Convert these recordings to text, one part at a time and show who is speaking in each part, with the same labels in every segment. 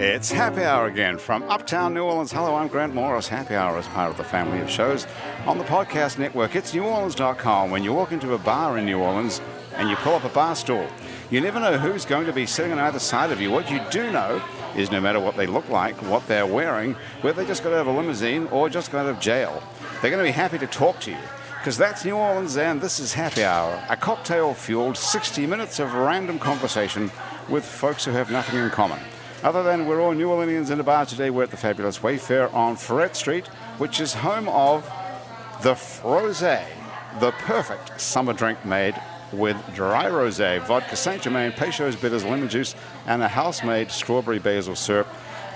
Speaker 1: It's Happy Hour again from Uptown New Orleans. Hello, I'm Grant Morris. Happy Hour is part of the family of shows on the podcast network. It's neworleans.com. When you walk into a bar in New Orleans and you pull up a bar stool, you never know who's going to be sitting on either side of you. What you do know is no matter what they look like, what they're wearing, whether they just got out of a limousine or just got out of jail, they're going to be happy to talk to you. Because that's New Orleans, and this is Happy Hour, a cocktail-fueled 60 minutes of random conversation with folks who have nothing in common. Other than we're all New Orleanians in a bar today, we're at the fabulous Wayfair on Ferret Street, which is home of the Frosé, the perfect summer drink made with dry rosé, vodka Saint-Germain, Peychaud's bitters, lemon juice, and a house-made strawberry basil syrup.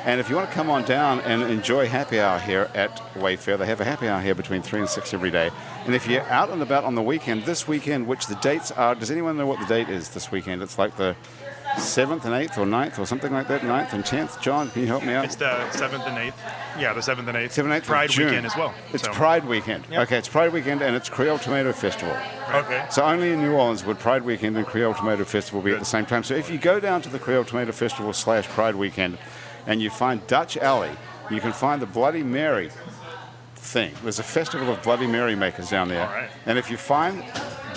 Speaker 1: And if you want to come on down and enjoy Happy Hour here at Wayfair, they have a Happy Hour here between 3 and 6 every day. And if you're out and about on the weekend, this weekend, which the dates are, does anyone know what the date is this weekend? It's like the 7th and 8th or 9th or something like that, 9th and 10th. John, can you help me out?
Speaker 2: It's the 7th and 8th. Yeah, the 7th and 8th.
Speaker 1: 7th and 8th
Speaker 2: Pride
Speaker 1: of June.
Speaker 2: weekend as well.
Speaker 1: It's Pride weekend. Yep. Okay, it's Pride weekend and it's Creole Tomato Festival.
Speaker 2: Right. Okay.
Speaker 1: So only in New Orleans would Pride weekend and Creole Tomato Festival be at the same time. So if you go down to the Creole Tomato Festival / Pride weekend and you find Dutch Alley, you can find the Bloody Mary thing. There's a festival of Bloody Mary makers down there.
Speaker 2: All right.
Speaker 1: And if you find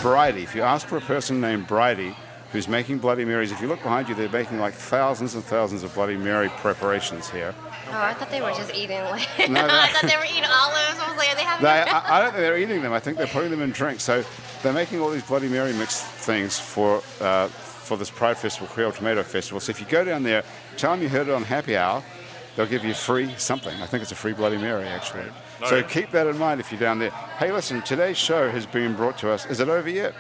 Speaker 1: Bridie, if you ask for a person named Bridie who's making Bloody Marys, if you look behind you, they're making like thousands and thousands of Bloody Mary preparations here.
Speaker 3: Oh, I thought they were just eating like
Speaker 1: No,
Speaker 3: I thought they were eating olives. I was like, they haven't.
Speaker 1: I don't think they're eating them. I think they're putting them in drinks. So they're making all these Bloody Mary mix things for this Pride Festival, Creole Tomato Festival. So if you go down there, tell them you heard it on Happy Hour. They'll give you free something. I think it's a free Bloody Mary, actually.
Speaker 2: All
Speaker 1: so
Speaker 2: right.
Speaker 1: keep that in mind if you're down there. Hey, listen, today's show has been brought to us. Is it over yet?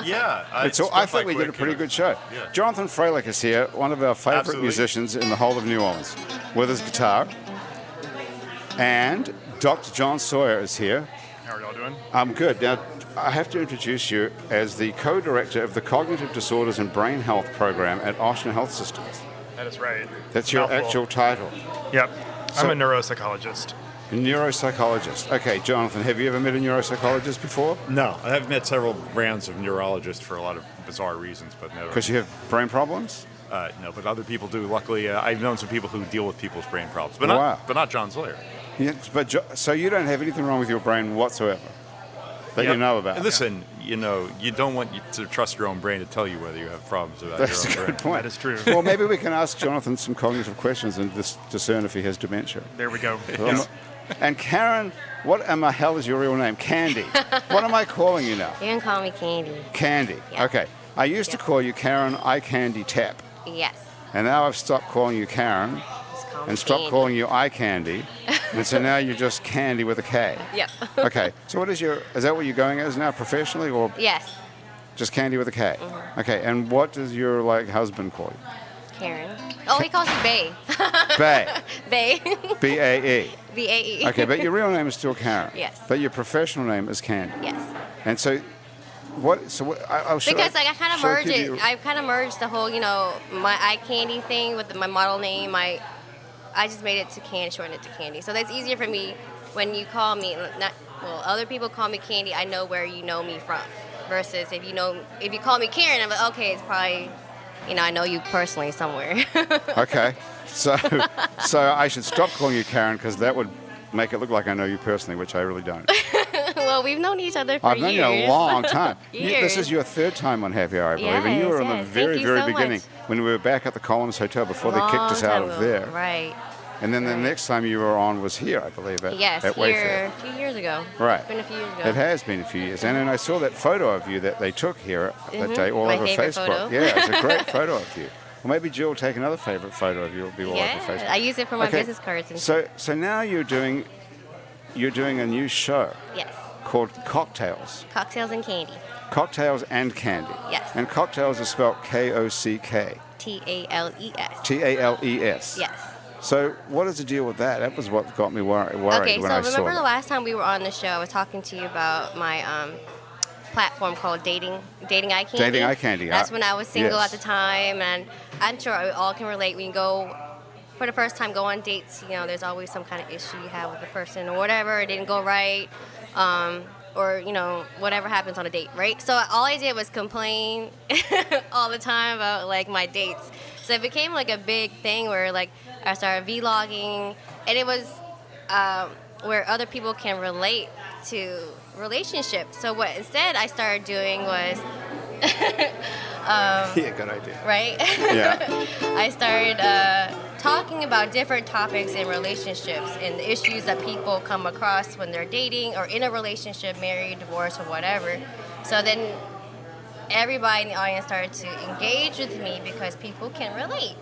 Speaker 4: Yeah.
Speaker 1: I think we did a pretty good show.
Speaker 4: Yeah.
Speaker 1: Jonathan Freilich is here, one of our favorite
Speaker 4: Absolutely.
Speaker 1: musicians in the whole of New Orleans, with his guitar. And Dr. John Sawyer is here.
Speaker 2: How are y'all doing?
Speaker 1: I'm good. Now, I have to introduce you as the co-director of the Cognitive Disorders and Brain Health Program at Ochsner Health System.
Speaker 2: That is right.
Speaker 1: That's your
Speaker 2: Mouthful.
Speaker 1: actual title.
Speaker 2: Yep.
Speaker 1: So-
Speaker 2: I'm a neuropsychologist.
Speaker 1: A neuropsychologist. Okay, Jonathan, have you ever met a neuropsychologist before?
Speaker 4: No, I've met several brands of neurologists for a lot of bizarre reasons, but never.
Speaker 1: Because you have brain problems?
Speaker 4: No, but other people do. Luckily, I've known some people who deal with people's brain problems, but
Speaker 1: Wow.
Speaker 4: not John Sawyer.
Speaker 1: Yeah, so you don't have anything wrong with your brain whatsoever that you
Speaker 4: Yep.
Speaker 1: know about?
Speaker 4: Listen, you don't want you to trust your own brain to tell you whether you have problems about
Speaker 1: That's a
Speaker 4: your own
Speaker 1: good
Speaker 4: brain.
Speaker 1: point.
Speaker 2: That is true.
Speaker 1: Well, maybe we can ask Jonathan some cognitive questions and discern if he has dementia.
Speaker 2: There we go.
Speaker 1: Well, and Karen, what in the hell is your real name? Candy. What am I calling you now?
Speaker 3: You can call me Kandy.
Speaker 1: Candy.
Speaker 3: Yeah.
Speaker 1: Okay. I used to call you Karen I Candy Tap.
Speaker 3: Yes.
Speaker 1: And now I've stopped calling you Karen
Speaker 3: Just call me
Speaker 1: and stopped
Speaker 3: Kandy.
Speaker 1: calling you eye candy. And so now you're just Candy with a K.
Speaker 3: Yep.
Speaker 1: Okay. So is that what you're going as now professionally or
Speaker 3: Yes.
Speaker 1: just Candy with a K?
Speaker 3: Mm-hmm.
Speaker 1: Okay. And what does your husband call you?
Speaker 3: Karen. Oh, he calls me Bae.
Speaker 1: Bae.
Speaker 3: Bae.
Speaker 1: B-A-E.
Speaker 3: B-A-E.
Speaker 1: Okay, but your real name is still Karen.
Speaker 3: Yes.
Speaker 1: But your professional name is Candy.
Speaker 3: Yes.
Speaker 1: And so, I'll show
Speaker 3: Because like I kind of merged
Speaker 1: give
Speaker 3: it.
Speaker 1: you-
Speaker 3: I kind of merged the whole, my eye candy thing with my model name. I just made it to Candy, shortened it to Candy. So that's easier for me when you call me. Other people call me Candy. I know where you know me from. Versus if you call me Karen, I'm like, okay, it's probably, I know you personally somewhere.
Speaker 1: Okay, so I should stop calling you Karen because that would make it look like I know you personally, which I really don't.
Speaker 3: Well, we've known each other for
Speaker 1: I've
Speaker 3: years.
Speaker 1: known you a long time.
Speaker 3: Years.
Speaker 1: This is your third time on Happy Hour, I believe, and you were in the
Speaker 3: Yes,
Speaker 1: very,
Speaker 3: thank you
Speaker 1: very
Speaker 3: so
Speaker 1: beginning
Speaker 3: much.
Speaker 1: when we were back at the Columns Hotel before they kicked us
Speaker 3: Long
Speaker 1: out
Speaker 3: time
Speaker 1: of
Speaker 3: ago.
Speaker 1: there.
Speaker 3: Right.
Speaker 1: And then the next time you were on was here, I believe, at
Speaker 3: Yes,
Speaker 1: at
Speaker 3: here
Speaker 1: Wayfair.
Speaker 3: a few years ago.
Speaker 1: Right.
Speaker 3: It's been a few years ago.
Speaker 1: It has been a few years. And then I saw that photo of you that they took here that day all
Speaker 3: My
Speaker 1: over
Speaker 3: favorite
Speaker 1: Facebook.
Speaker 3: photo.
Speaker 1: Yeah, it's a great photo of you. Well, maybe Jill will take another favorite photo of you. It'll be all over Facebook.
Speaker 3: Yeah, I use it for my business cards and
Speaker 1: So now you're doing a new show
Speaker 3: yes.
Speaker 1: called Cocktails.
Speaker 3: Cocktails and candy.
Speaker 1: Cocktails and Candy.
Speaker 3: Yes.
Speaker 1: And Cocktails is spelled K-O-C-K.
Speaker 3: T-A-L-E-S.
Speaker 1: T-A-L-E-S.
Speaker 3: Yes.
Speaker 1: So what is the deal with that? That was what got me worried
Speaker 3: Okay,
Speaker 1: when
Speaker 3: so
Speaker 1: I saw
Speaker 3: remember the
Speaker 1: it.
Speaker 3: last time we were on the show, I was talking to you about my platform called Dating Eye Candy.
Speaker 1: Dating Eye Candy.
Speaker 3: That's when I was single
Speaker 1: yes.
Speaker 3: at the time, and I'm sure we all can relate. When you go for the first time, go on dates, there's always some kind of issue you have with the person or whatever. It didn't go right. Or, whatever happens on a date, right? So all I did was complain all the time about, my dates. So it became like a big thing where like I started vlogging, and it was where other people can relate to relationships. So what instead I started doing was
Speaker 1: Yeah, good idea.
Speaker 3: right?
Speaker 1: Yeah.
Speaker 3: I started talking about different topics in relationships and the issues that people come across when they're dating or in a relationship, married, divorced, or whatever. So then everybody in the audience started to engage with me because people can relate.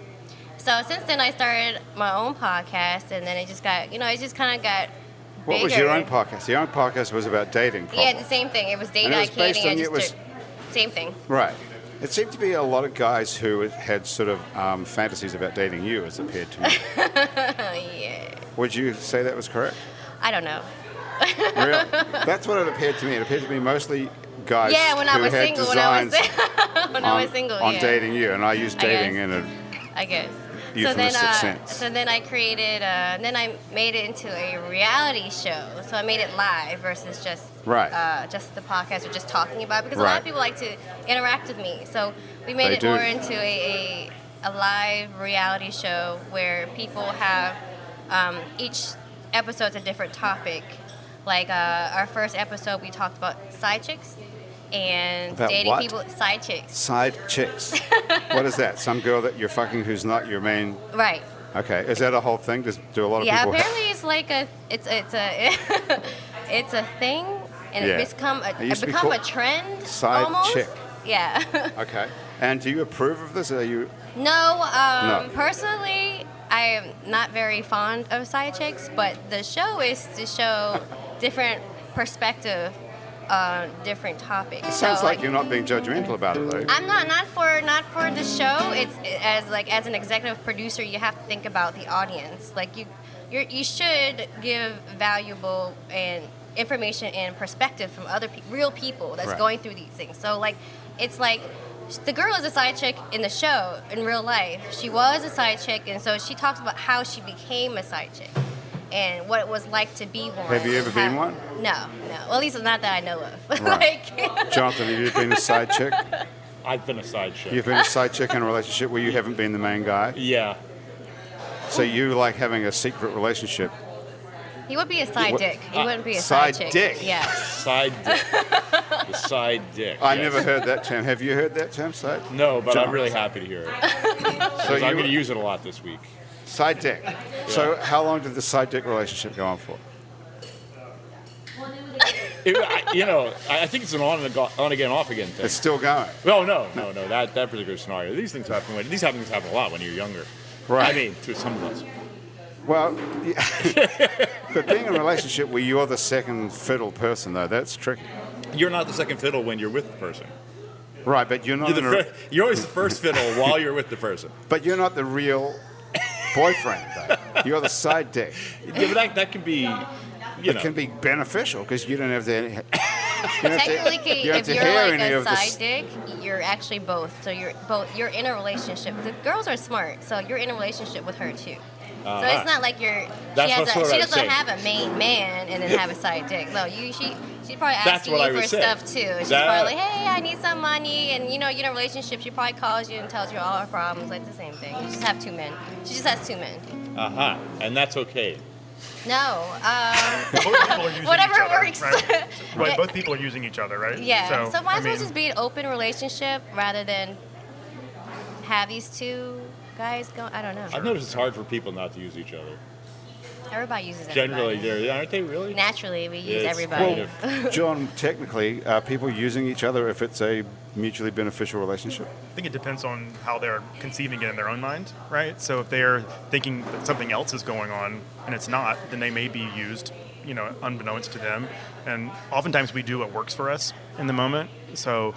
Speaker 3: So since then, I started my own podcast, and then it just got, it just kind of got bigger.
Speaker 1: What was your own podcast? Your own podcast was about dating. Probably.
Speaker 3: Yeah, the same thing. It was dating,
Speaker 1: And it was based
Speaker 3: Kandy,
Speaker 1: on
Speaker 3: and
Speaker 1: it was
Speaker 3: same thing.
Speaker 1: right. It seemed to be a lot of guys who had sort of fantasies about dating you, as it appeared to me.
Speaker 3: Yeah.
Speaker 1: Would you say that was correct?
Speaker 3: I don't know.
Speaker 1: Really? That's what it appeared to me. It appeared to be mostly guys
Speaker 3: Yeah, when I
Speaker 1: who
Speaker 3: was
Speaker 1: had
Speaker 3: single.
Speaker 1: designs
Speaker 3: When I was single,
Speaker 1: on
Speaker 3: yeah.
Speaker 1: dating you, and I used dating in a
Speaker 3: I guess.
Speaker 1: euphemistic sense.
Speaker 3: So then I created, then I made it into a reality show. So I made it live versus just just the podcast or just talking about it, because a lot of people like to interact with me. So we made it more into a live reality show where people have each episode's a different topic. Like our first episode, we talked about side chicks and
Speaker 1: About
Speaker 3: dating
Speaker 1: what?
Speaker 3: people. Side chicks.
Speaker 1: Side chicks. What is that? Some girl that you're fucking who's not your main.
Speaker 3: Right.
Speaker 1: Okay, is that a whole thing? Do a lot of
Speaker 3: Yeah,
Speaker 1: people?
Speaker 3: apparently it's like it's a it's a thing, and
Speaker 1: Yeah.
Speaker 3: it's become
Speaker 1: It used to be
Speaker 3: a
Speaker 1: called
Speaker 3: trend.
Speaker 1: side
Speaker 3: almost.
Speaker 1: chick.
Speaker 3: Yeah.
Speaker 1: Okay, and do you approve of this? Are you?
Speaker 3: No,
Speaker 1: No.
Speaker 3: personally, I am not very fond of side chicks, but the show is to show different perspective on different topics.
Speaker 1: It sounds
Speaker 3: So,
Speaker 1: like you're not being judgmental about it, though.
Speaker 3: I'm not for the show. It's as an executive producer, you have to think about the audience. Like you should give valuable and information and perspective from other real people that's
Speaker 1: Right.
Speaker 3: going through these things. So like it's like the girl is a side chick in the show in real life. She was a side chick, and so she talks about how she became a side chick and what it was like to be one.
Speaker 1: Have you ever been one?
Speaker 3: No. Well, at least not that I know of.
Speaker 1: Right.
Speaker 3: Like,
Speaker 1: Jonathan, have you been a side chick?
Speaker 5: I've been a side chick.
Speaker 1: You've been a side chick in a relationship where you haven't been the main guy?
Speaker 5: Yeah.
Speaker 1: So you like having a secret relationship?
Speaker 3: he would be a side dick. He wouldn't be a
Speaker 1: side
Speaker 3: side chick.
Speaker 1: dick?
Speaker 3: Yes.
Speaker 5: Side dick. The side dick.
Speaker 1: I
Speaker 5: yes.
Speaker 1: never heard that term. Have you heard that term, side?
Speaker 5: No, but
Speaker 1: John.
Speaker 5: I'm really happy to hear it.
Speaker 1: So
Speaker 5: I'm going to
Speaker 1: you
Speaker 5: use it a lot this week.
Speaker 1: side dick. So how long did the side dick relationship go on for?
Speaker 5: I think it's an on again, off again thing.
Speaker 1: It's still going.
Speaker 5: No. That particular scenario. These things happen a lot when you're younger.
Speaker 1: Right.
Speaker 5: I mean, to some of us.
Speaker 1: Well, but being in a relationship where you're the second fiddle person, though, that's tricky.
Speaker 5: You're not the second fiddle when you're with the person.
Speaker 1: Right, but you're not.
Speaker 5: You're always the first fiddle while you're with the person.
Speaker 1: But you're not the real boyfriend, though. You're the side dick.
Speaker 5: Yeah, but that can be.
Speaker 1: It can be beneficial because you don't have to.
Speaker 3: Technically,
Speaker 1: you don't have
Speaker 3: if
Speaker 1: to
Speaker 3: you're
Speaker 1: hear
Speaker 3: like
Speaker 1: any
Speaker 3: a
Speaker 1: of the
Speaker 3: side dick, you're actually both. So you're in a relationship. The girls are smart, so you're in a relationship with her too. So it's not like she doesn't have a main man and then have a side dick. No, she probably asking you for stuff too. She's probably like, hey, I need some money, and you're in a relationship. She probably calls you and tells you all her problems, like the same thing. You just have two men. She just has two men.
Speaker 5: And that's okay.
Speaker 3: No.
Speaker 2: Both people are using
Speaker 3: Whatever
Speaker 2: each other,
Speaker 3: works.
Speaker 2: Right? Right, both people are using each other, right?
Speaker 3: Yeah. So might as well just be an open relationship rather than have these two guys go. I don't know.
Speaker 5: I've noticed it's hard for people not to use each other.
Speaker 3: Everybody uses everybody.
Speaker 5: Generally, aren't they really?
Speaker 3: Naturally, we use
Speaker 5: It's
Speaker 3: everybody.
Speaker 5: kind of-
Speaker 1: John, technically, are people using each other if it's a mutually beneficial relationship?
Speaker 2: I think it depends on how they're conceiving it in their own mind, right? So if they're thinking that something else is going on and it's not, then they may be used, unbeknownst to them. And oftentimes we do what works for us in the moment. So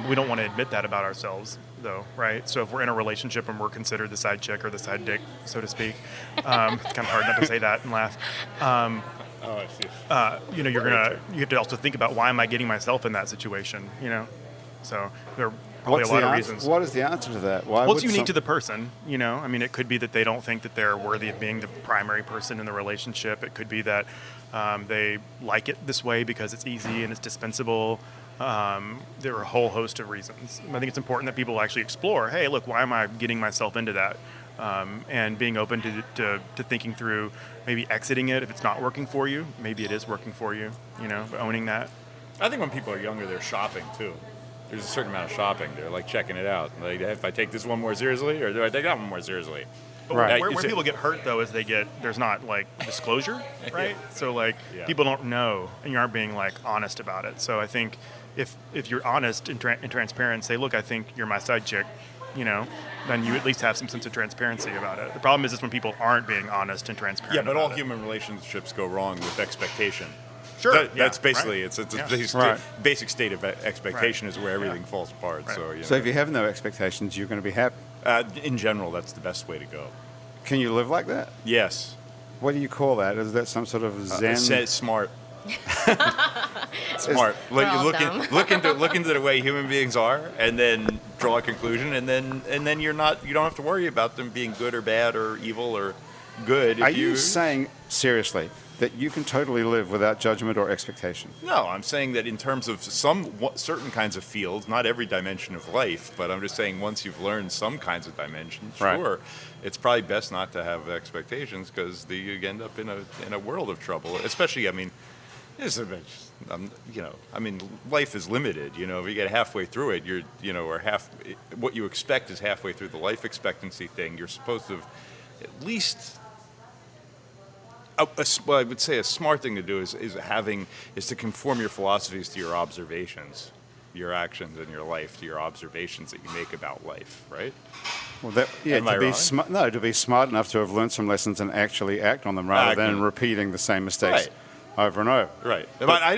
Speaker 2: we don't want to admit that about ourselves, though, right? So if we're in a relationship and we're considered the side chick or the side dick, so to speak, it's kind of hard not to say that and laugh.
Speaker 5: I see.
Speaker 2: You have to also think about, why am I getting myself in that situation? So there are probably a lot of reasons.
Speaker 1: What is the answer to that? Why
Speaker 2: Well,
Speaker 1: would
Speaker 2: it's unique to the person, I mean, it could be that they don't think that they're worthy of being the primary person in the relationship. It could be that they like it this way because it's easy and it's dispensable. There are a whole host of reasons. I think it's important that people actually explore, hey, look, why am I getting myself into that? And being open to thinking through maybe exiting it if it's not working for you. Maybe it is working for you, but owning that.
Speaker 5: I think when people are younger, they're shopping too. There's a certain amount of shopping. They're like checking it out. Like, if I take this one more seriously, or do I take that one more seriously?
Speaker 2: But
Speaker 1: Right.
Speaker 2: where people get hurt though is there's not like disclosure, right? So like
Speaker 5: Yeah.
Speaker 2: people don't know, and you aren't being like honest about it. So I think if you're honest and transparent, say, look, I think you're my side chick, then you at least have some sense of transparency about it. The problem is when people aren't being honest and transparent.
Speaker 5: Yeah, but all
Speaker 2: about it.
Speaker 5: human relationships go wrong with expectation.
Speaker 2: Sure,
Speaker 5: That's
Speaker 2: yeah,
Speaker 5: basically
Speaker 2: right.
Speaker 5: it's a
Speaker 2: Yeah.
Speaker 5: basic,
Speaker 1: Right.
Speaker 5: basic state of expectation
Speaker 2: Right.
Speaker 5: is where everything
Speaker 2: Yeah.
Speaker 5: falls apart.
Speaker 2: Right.
Speaker 5: So,
Speaker 1: So if you have no expectations, you're going to be happy.
Speaker 5: in general, that's the best way to go.
Speaker 1: Can you live like that?
Speaker 5: Yes.
Speaker 1: What do you call that? Is that some sort of Zen?
Speaker 5: Smart. Smart.
Speaker 3: We're all dumb.
Speaker 5: Look into the way human beings are, and then draw a conclusion, and then you don't have to worry about them being good or bad or evil or good.
Speaker 1: Are you saying seriously that you can totally live without judgment or expectation?
Speaker 5: No, I'm saying that in terms of certain kinds of fields, not every dimension of life, but I'm just saying once you've learned some kinds of dimensions,
Speaker 1: Right.
Speaker 5: sure, it's probably best not to have expectations because you end up in a world of trouble. Especially, I mean, life is limited. If you get halfway through it, what you expect is halfway through the life expectancy thing. You're supposed to have at least. Well, I would say a smart thing to do is to conform your philosophies to your observations, your actions in your life to your observations that you make about life, right?
Speaker 1: Well,
Speaker 5: Am I wrong?
Speaker 1: to be smart enough to have learned some lessons and actually act on them rather than repeating the same mistakes over and over.
Speaker 5: Right.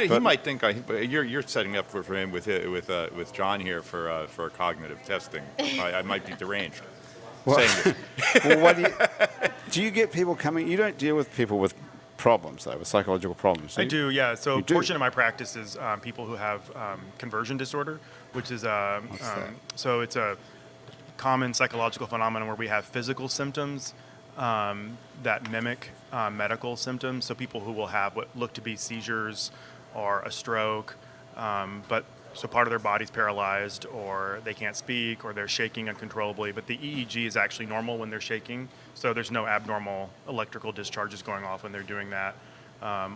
Speaker 5: He might think you're setting up for him with John here for cognitive testing. I might be deranged. Saying it.
Speaker 1: Well, do you get people coming? You don't deal with people with problems, though, with psychological problems.
Speaker 2: I do, yeah. So
Speaker 1: You
Speaker 2: a
Speaker 1: do?
Speaker 2: portion of my practice is people who have conversion disorder, which is
Speaker 1: that?
Speaker 2: so it's a common psychological phenomenon where we have physical symptoms that mimic medical symptoms. So people who will have what look to be seizures or a stroke, so part of their body's paralyzed, or they can't speak, or they're shaking uncontrollably. But the EEG is actually normal when they're shaking, so there's no abnormal electrical discharges going off when they're doing that.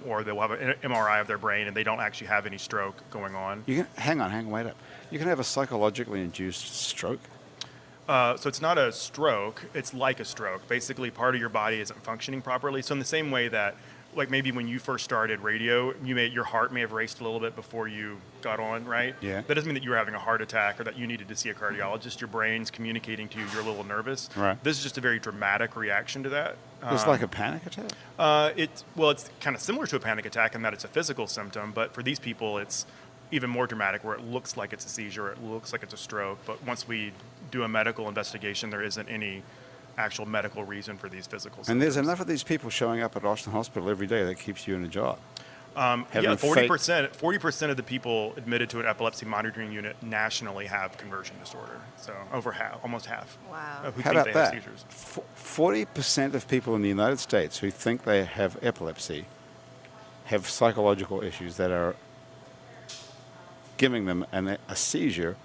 Speaker 2: Or they'll have an MRI of their brain, and they don't actually have any stroke going on.
Speaker 1: Hang on, wait up. You can have a psychologically induced stroke.
Speaker 2: So it's not a stroke, it's like a stroke. Basically, part of your body isn't functioning properly. So in the same way that, like maybe when you first started radio, your heart may have raced a little bit before you got on, right?
Speaker 1: Yeah.
Speaker 2: That doesn't mean that you were having a heart attack or that you needed to see a cardiologist. Your brain's communicating to you, you're a little nervous.
Speaker 1: Right.
Speaker 2: This is just a very dramatic reaction to that.
Speaker 1: It's like a panic attack.
Speaker 2: It's kind of similar to a panic attack in that it's a physical symptom, but for these people, it's even more dramatic where it looks like it's a seizure, it looks like it's a stroke, but once we do a medical investigation, there isn't any actual medical reason for these physical symptoms.
Speaker 1: And there's enough of these people showing up at Ochsner Hospital every day that keeps you in a job.
Speaker 2: Yeah,
Speaker 1: Having
Speaker 2: 40% of the people admitted to an epilepsy monitoring unit nationally have conversion disorder. So over half, almost half.
Speaker 3: Wow.
Speaker 2: Who
Speaker 1: How
Speaker 2: think
Speaker 1: about
Speaker 2: they
Speaker 1: that?
Speaker 2: have seizures.
Speaker 1: 40% of people in the United States who think they have epilepsy have psychological issues that are giving them a seizure,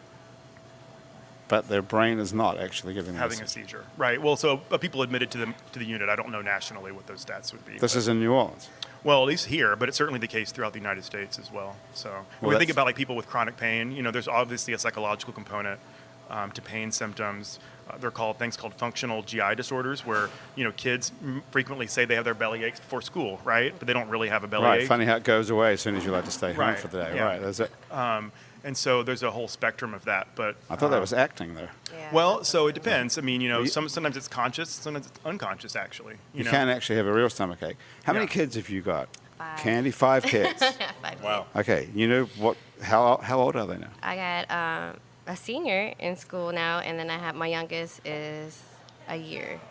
Speaker 1: but their brain is not actually giving them
Speaker 2: Having a seizure, right? Well, so people admitted to the unit. I don't know nationally what those stats would be.
Speaker 1: This
Speaker 2: but-
Speaker 1: is in New Orleans.
Speaker 2: Well, at least here, but it's certainly the case throughout the United States as well. So when we think about like people with chronic pain, there's obviously a psychological component to pain symptoms. They're things called functional GI disorders, where kids frequently say they have their belly aches before school, right? But they don't really have a belly
Speaker 1: Right,
Speaker 2: ache.
Speaker 1: funny how it goes away as soon as you like to stay home
Speaker 2: Right,
Speaker 1: for the day.
Speaker 2: yeah.
Speaker 1: Right, that's it.
Speaker 2: And so there's a whole spectrum of that. But
Speaker 1: I thought that was acting, though.
Speaker 3: Yeah.
Speaker 2: well, so it depends. I mean, sometimes it's conscious, sometimes it's unconscious. Actually,
Speaker 1: You can actually have a real stomach ache. How many
Speaker 2: Yeah.
Speaker 1: kids have you got?
Speaker 3: 5.
Speaker 1: Candy, 5 kids.
Speaker 3: 5
Speaker 5: Wow.
Speaker 1: Okay, how old are they now?
Speaker 3: I got a senior in school now, and then I have my youngest is a year.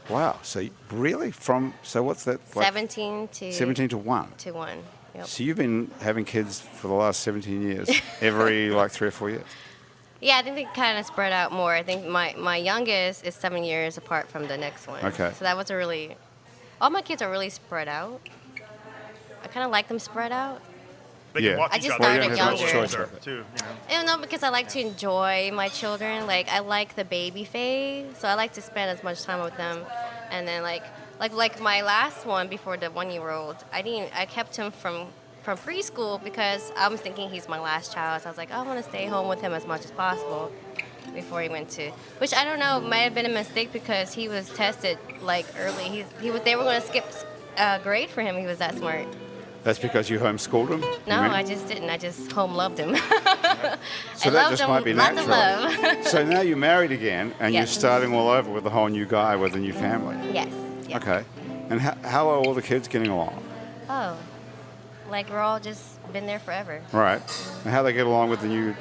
Speaker 1: Wow, so really so what's that? Like
Speaker 3: 17 to
Speaker 1: 17 to 1.
Speaker 3: to 1. Yep.
Speaker 1: So you've been having kids for the last 17 years, every like 3 or 4 years.
Speaker 3: Yeah, I think they kind of spread out more. I think my youngest is 7 years apart from the next one.
Speaker 1: Okay.
Speaker 3: So that was all my kids are really spread out. I kind of like them spread out.
Speaker 2: They
Speaker 1: Yeah.
Speaker 2: can watch
Speaker 3: I
Speaker 2: each
Speaker 3: just
Speaker 2: other.
Speaker 3: started
Speaker 1: Well, you don't have
Speaker 3: younger.
Speaker 1: much choice with it.
Speaker 2: Too,
Speaker 3: I don't know, because I like to enjoy my children. Like, I like the baby phase, so I like to spend as much time with them. And then like my last one before the 1-year-old, I kept him from preschool because I was thinking he's my last child. So I was like, I want to stay home with him as much as possible before he went to, which I don't know, might have been a mistake because he was tested like early. They were going to skip grade for him. He was that smart.
Speaker 1: That's because you homeschooled him?
Speaker 3: No,
Speaker 1: You mean?
Speaker 3: I just didn't. I just home loved him.
Speaker 1: So
Speaker 3: I
Speaker 1: that
Speaker 3: loved
Speaker 1: just
Speaker 3: him,
Speaker 1: might be
Speaker 3: lots
Speaker 1: natural.
Speaker 3: of love.
Speaker 1: So now you're married again, and you're
Speaker 3: Yes.
Speaker 1: starting all over with a whole new guy with a new family.
Speaker 3: Yes. Yes.
Speaker 1: Okay. And how are all the kids getting along?
Speaker 3: Oh, like we're all just been there forever
Speaker 1: Right. And how they get along with the new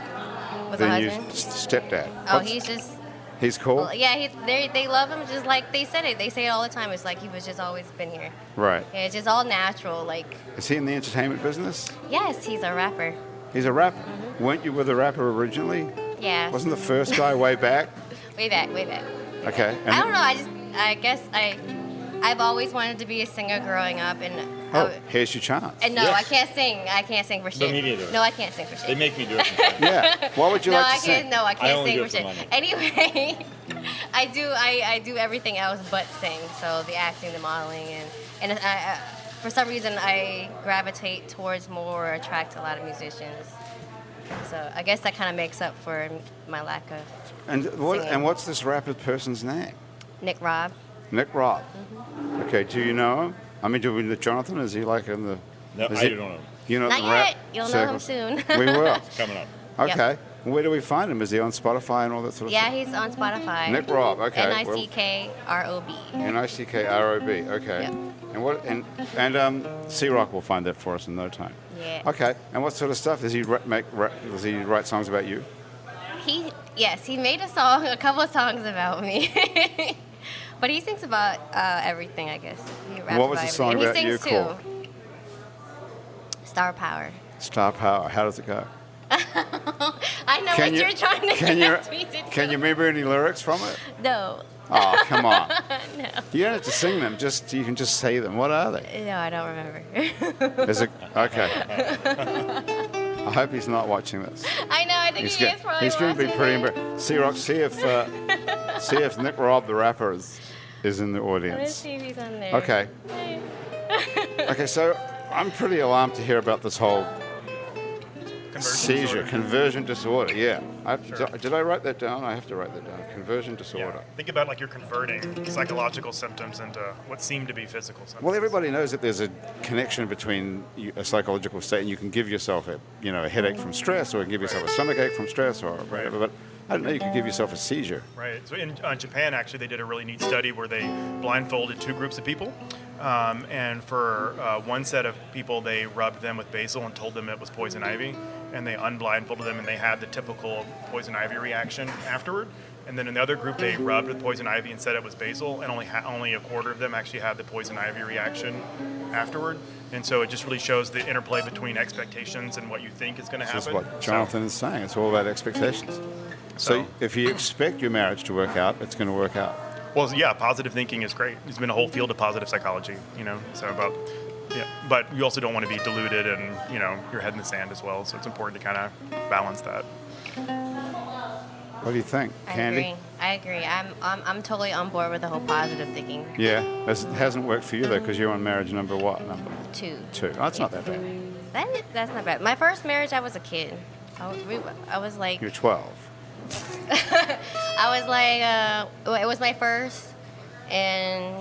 Speaker 3: with the
Speaker 1: new
Speaker 3: husband.
Speaker 1: stepdad?
Speaker 3: Oh, he's just.
Speaker 1: He's cool?
Speaker 3: Well, yeah, they love him just like they said it. They say it all the time. It's like he was just always been here.
Speaker 1: Right.
Speaker 3: Yeah, it's just all natural. Like,
Speaker 1: Is he in the entertainment business?
Speaker 3: yes, he's a rapper.
Speaker 1: He's a rapper.
Speaker 3: Mm-hmm.
Speaker 1: Weren't you with a rapper originally?
Speaker 3: Yeah.
Speaker 1: Wasn't the first guy way back?
Speaker 3: Way back, way back.
Speaker 1: Okay. And
Speaker 3: I don't know. I guess I've always wanted to be a singer growing up, and
Speaker 1: Oh, here's your chance.
Speaker 3: and no,
Speaker 6: Yeah.
Speaker 3: I can't sing. I can't sing for shit.
Speaker 6: me neither.
Speaker 3: No, I can't sing for shit.
Speaker 6: They make me do it. sometimes.
Speaker 1: Yeah. What would you
Speaker 3: no,
Speaker 1: like
Speaker 3: I
Speaker 1: to
Speaker 3: can't.
Speaker 1: sing?
Speaker 3: No, I can't
Speaker 6: only
Speaker 3: sing
Speaker 6: do
Speaker 3: for
Speaker 6: it for
Speaker 3: shit.
Speaker 6: money.
Speaker 3: Anyway, I do everything else but sing. So the acting, the modeling, and I for some reason I gravitate towards more or attract a lot of musicians. So I guess that kind of makes up for my lack of singing.
Speaker 1: What's this rapper person's name?
Speaker 3: Nick Robb.
Speaker 1: Nick Robb.
Speaker 3: Mm-hmm.
Speaker 1: Okay. Do you know him? I mean, do we know Jonathan? Is he like in the?
Speaker 6: No,
Speaker 1: is
Speaker 6: I
Speaker 1: he-
Speaker 6: don't know.
Speaker 1: You know
Speaker 3: Not
Speaker 1: the
Speaker 3: yet.
Speaker 1: rap
Speaker 3: You'll know him
Speaker 1: circle?
Speaker 3: soon.
Speaker 1: We will.
Speaker 6: Coming up.
Speaker 3: Yep.
Speaker 1: Okay. Where do we find him? Is he on Spotify and all that sort of
Speaker 3: Yeah,
Speaker 1: stuff?
Speaker 3: he's on Spotify.
Speaker 1: Nick Robb. Okay.
Speaker 3: Nickrob.
Speaker 1: Nickrob. Okay.
Speaker 3: Yep.
Speaker 1: And what? And C-Rock will find that for us in no time.
Speaker 3: Yeah.
Speaker 1: Okay. And what sort of stuff does he does he write songs about you?
Speaker 3: He made a couple of songs about me. But he sings about everything, I guess. He raps
Speaker 1: What was
Speaker 3: about
Speaker 1: the song
Speaker 3: everything.
Speaker 1: about
Speaker 3: And he
Speaker 1: you
Speaker 3: sings
Speaker 1: called?
Speaker 3: too. Star Power.
Speaker 1: Star Power. How does it go?
Speaker 3: I know what you're trying to get me to do.
Speaker 1: Can you remember any lyrics from it?
Speaker 3: No.
Speaker 1: Oh, come on.
Speaker 3: No.
Speaker 1: You don't have to sing them. You can just say them. What are they?
Speaker 3: No, I don't remember.
Speaker 1: Is it okay? I hope he's not watching this.
Speaker 3: I know, I think he is probably
Speaker 1: He's going to be
Speaker 3: watching
Speaker 1: pretty
Speaker 3: it.
Speaker 1: embarrassed. C-Rock, see if Nick Robb the rapper is in the
Speaker 3: Let's
Speaker 1: audience.
Speaker 3: see if he's on there.
Speaker 1: Okay. Okay, so I'm pretty alarmed to hear about this whole seizure, conversion disorder. Yeah. Did I write that down? I have to write that down. Conversion disorder.
Speaker 2: Yeah. Think about like you're converting psychological symptoms into what seem to be physical symptoms.
Speaker 1: Well, everybody knows that there's a connection between a psychological state, and you can give yourself a headache from stress, or you can give yourself a stomachache from stress, or whatever. But I don't know. You could give yourself a seizure.
Speaker 2: Right. So in Japan, actually, they did a really neat study where they blindfolded 2 groups of people. And for one set of people, they rubbed them with basil and told them it was poison ivy. And they unblindfolded them, and they had the typical poison ivy reaction afterward. And then in the other group, they rubbed with poison ivy and said it was basil, and only a quarter of them actually had the poison ivy reaction afterward. And so it just really shows the interplay between expectations and what you think is going to
Speaker 1: That's
Speaker 2: happen.
Speaker 1: what Jonathan is saying. It's all about expectations. So if you expect your marriage to work out, it's going to work out.
Speaker 2: Well, yeah, positive thinking is great. There's been a whole field of positive psychology, so about, yeah. But you also don't want to be deluded and, your head in the sand as well. So it's important to kind of balance that.
Speaker 1: What do you think, Kandy?
Speaker 3: I agree. I'm totally on board with the whole positive thinking.
Speaker 1: Yeah, it hasn't worked for you though, because you're on marriage number what? Number
Speaker 3: 2.
Speaker 1: 2. Oh, that's not that bad.
Speaker 3: That's not bad. My first marriage, I was a kid. I was like,
Speaker 1: You're 12.
Speaker 3: I was like, it was my first, and